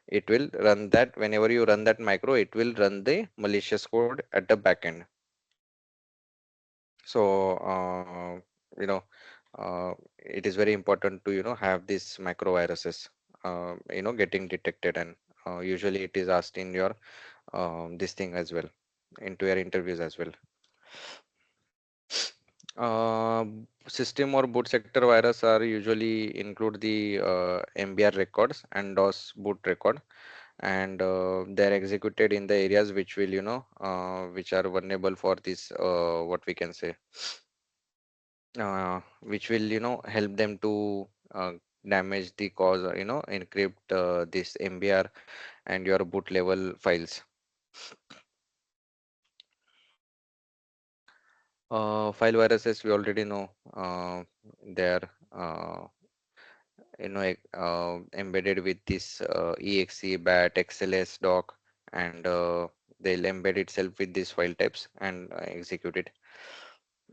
it will run that. Whenever you run that macro, it will run the malicious code at the backend. So you know it is very important to have these macro viruses getting detected, and usually it is asked in your this thing as well, into your interviews as well. Uh, System or boot sector virus are usually include the MBR records and DOS boot record, and they're executed in the areas which will, which are vulnerable for this, what we can say, which will, help them to damage the cause, encrypt this MBR and your boot level files. File viruses, we already know, they're embedded with this exe, bat, xls, doc, and they'll embed itself with these file types and execute it.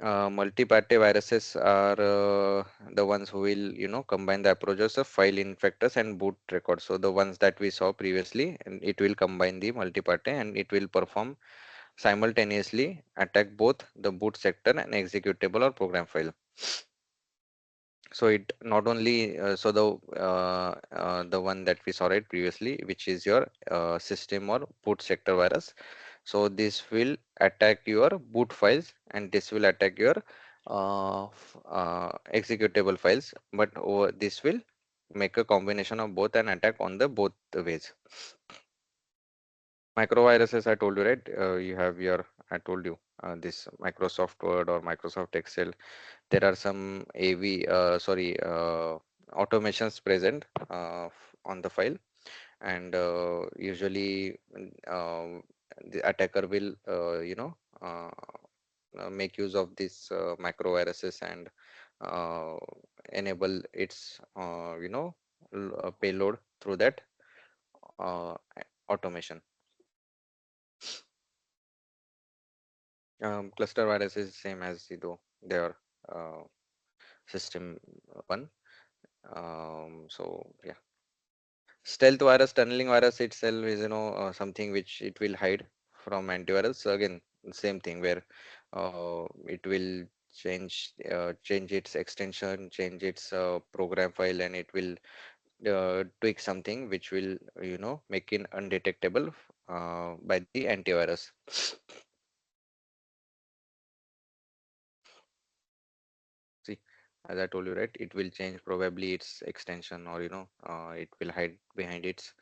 Multi-party viruses are the ones who will, combine the approaches of file infectors and boot records. So the ones that we saw previously, and it will combine the multi-party and it will perform simultaneously attack both the boot sector and executable or program file. So it not only the one that we saw right previously, which is your system or boot sector virus. So this will attack your boot files and this will attack your executable files. But this will make a combination of both and attack on the both the ways. Microviruses, I told you, right? You have your, I told you, this Microsoft Word or Microsoft Excel. There are some automations present on the file, and usually the attacker will, make use of these microviruses and uh, enable its, payload through that automation. Cluster virus is same as though they are uh, system one. So yeah, stealth virus, tunneling virus itself is, something which it will hide from antivirus. So again, same thing where it will change its extension, change its program file, and it will tweak something which will, make it undetectable by the antivirus. See, as I told you, right, it will change probably its extension, or it will hide behind its.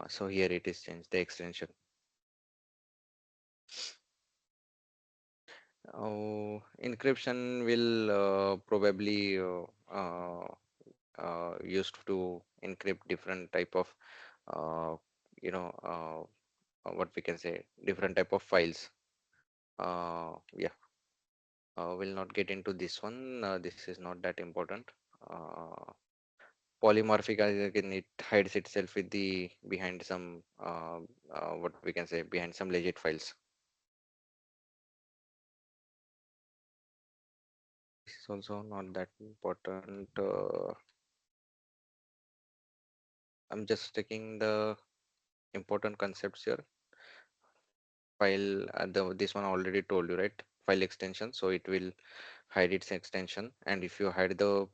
So here it is changed the extension. Encryption will probably used to encrypt different type of uh, you know what we can say, different type of files. Yeah, we'll not get into this one. This is not that important. Uh, Polymorphic, again, it hides itself with the behind some what we can say, behind some legit files. This is also not that important. I'm just taking the important concepts here. File, this one I already told you, right? File extension, so it will hide its extension. And if you hide the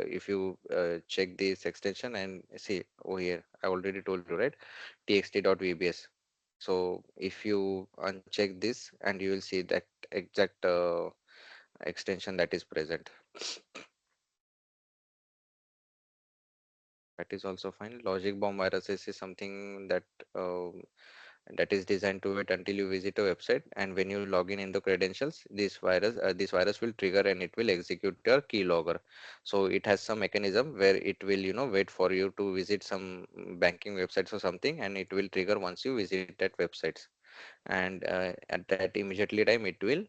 if you check this extension and see over here, I already told you, right? txt.vbs. So if you uncheck this, and you will see that exact extension that is present. That is also fine. Logic bomb viruses is something that that is designed to wait until you visit a website, and when you log in the credentials, this virus will trigger and it will execute your keylogger. So it has some mechanism where it will, wait for you to visit some banking websites or something, and it will trigger once you visit that websites. And at that immediately time, it will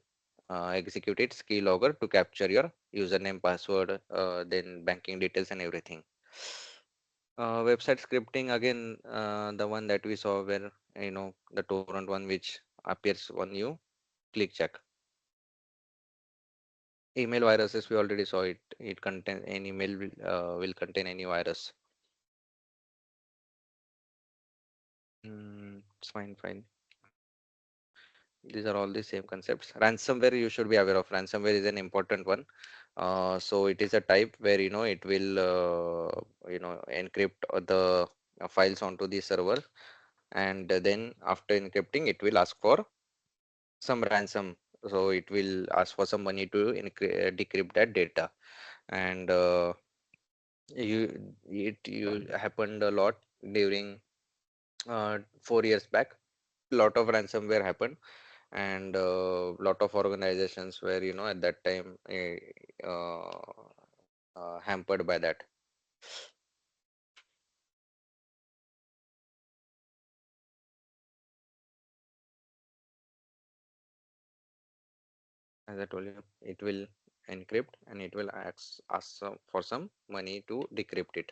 execute its keylogger to capture your username, password, then banking details and everything. Website scripting, again, the one that we saw where, the torrent one which appears on you click check. Email viruses, we already saw it. It contain an email will contain any virus. It's fine, fine. These are all the same concepts. Ransomware, you should be aware of. Ransomware is an important one. So it is a type where, it will encrypt the files onto the server, and then after encrypting, it will ask for some ransom. So it will ask for some money to decrypt that data. And you it you happened a lot during 4 years back. Lot of ransomware happened, and lot of organizations were, at that time hampered by that. As I told you, it will encrypt and it will ask for some money to decrypt it.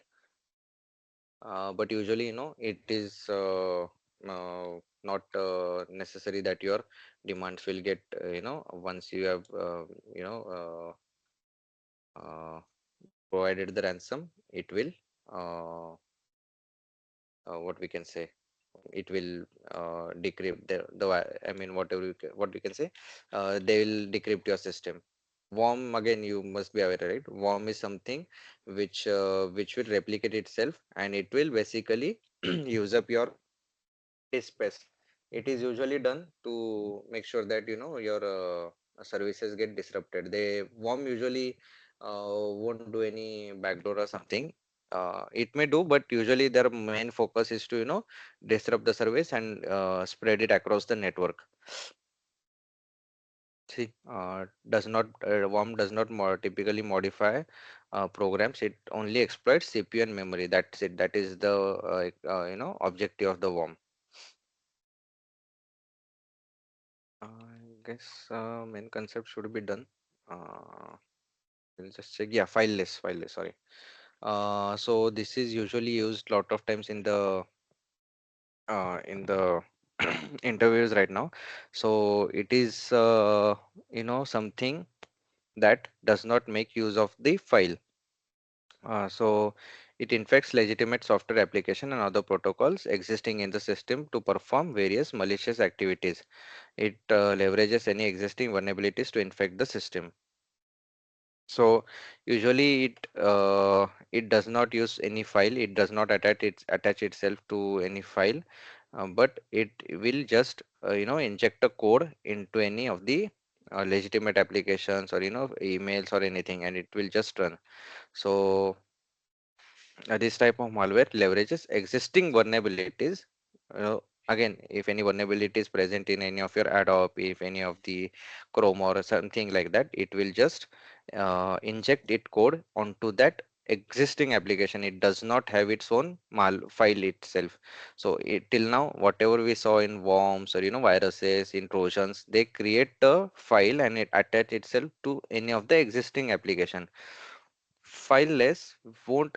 But usually, it is not necessary that your demands will get, once you have, you know, uh, provided the ransom, it will, uh, what we can say, it will decrypt I mean, whatever what we can say, they will decrypt your system. Worm, again, you must be aware, right? Worm is something which will replicate itself, and it will basically use up your disk space. It is usually done to make sure that your services get disrupted. They worm usually won't do any backdoor or something. It may do, but usually their main focus is to disrupt the service and spread it across the network. See, does not worm does not typically modify programs. It only exploits CPU and memory. That's it. That is the objective of the worm. I guess main concept should be done. Uh, we'll just check. Yeah, fileless. Sorry. So this is usually used lot of times in the interviews right now. So it is something that does not make use of the file. So it infects legitimate software application and other protocols existing in the system to perform various malicious activities. It leverages any existing vulnerabilities to infect the system. So usually it does not use any file. It does not attach itself to any file, but it will just inject a code into any of the legitimate applications, or emails or anything, and it will just run. So this type of malware leverages existing vulnerabilities. Again, if any vulnerability is present in any of your Adobe, if any of the Chrome or something like that, it will just inject it code onto that existing application. It does not have its own mal file itself. So till now, whatever we saw in worms or viruses, in trojans, they create a file and it attach itself to any of the existing application. Fileless won't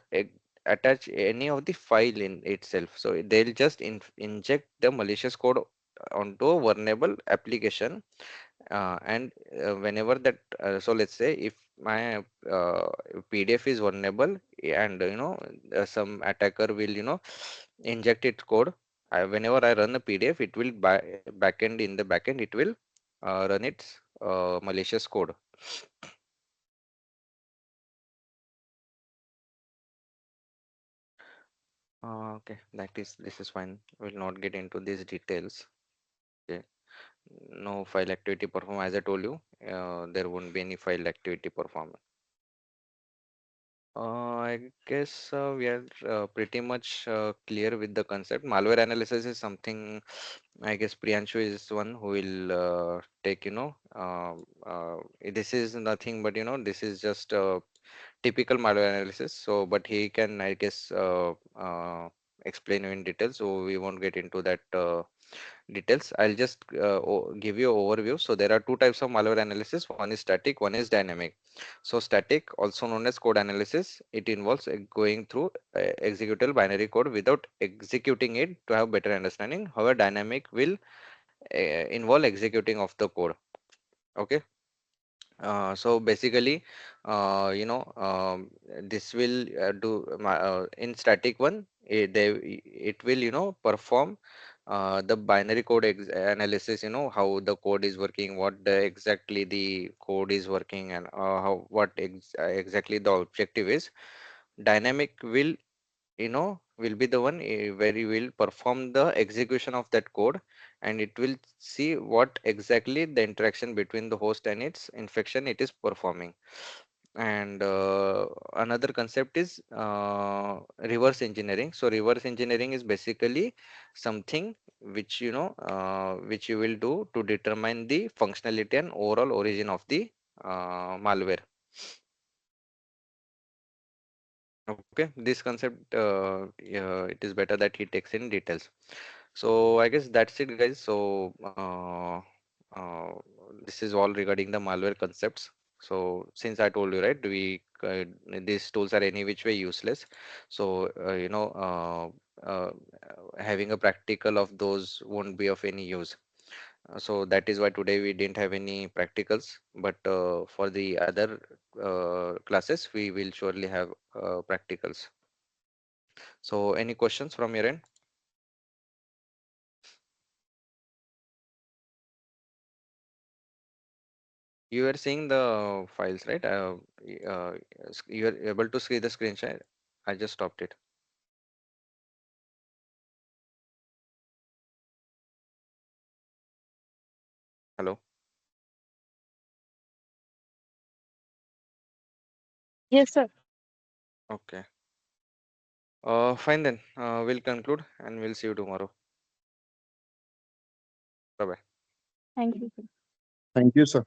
attach any of the file in itself, so they'll just inject the malicious code onto a vulnerable application. And whenever that so let's say if my PDF is vulnerable, and some attacker will inject its code. Whenever I run a PDF, it will backend in the backend, it will run its malicious code. Okay, this is fine. We'll not get into these details. Okay. No file activity perform, as I told you. There won't be any file activity performed. I guess we are pretty much clear with the concept. Malware analysis is something, I guess Priyanshu is one who will take, this is nothing but, this is just typical malware analysis. So, but he can, I guess, explain you in detail. So we won't get into that details. I'll just give you overview. So there are two types of malware analysis. One is static, one is dynamic. So static, also known as code analysis, it involves going through executable binary code without executing it to have better understanding. However, dynamic will involve executing of the code. Okay. So basically, this will in static one, it will perform the binary code analysis. How the code is working, what exactly the code is working, and how what exactly the objective is. Dynamic will be the one where you will perform the execution of that code, and it will see what exactly the interaction between the host and its infection it is performing. And another concept is reverse engineering. So reverse engineering is basically something which which you will do to determine the functionality and overall origin of the malware. Okay, this concept, yeah, it is better that he takes in details. So I guess that's it, guys. So uh, this is all regarding the malware concepts. So since I told you, right, these tools are any which way useless. So having a practical of those won't be of any use. So that is why today we didn't have any practicals. But for the other classes, we will surely have practicals. So any questions from your end? You are seeing the files, right? You are able to see the screen share. I just stopped it. Hello. Yes, sir. Okay. Fine then. We'll conclude and we'll see you tomorrow. Bye bye. Thank you. Thank you, sir.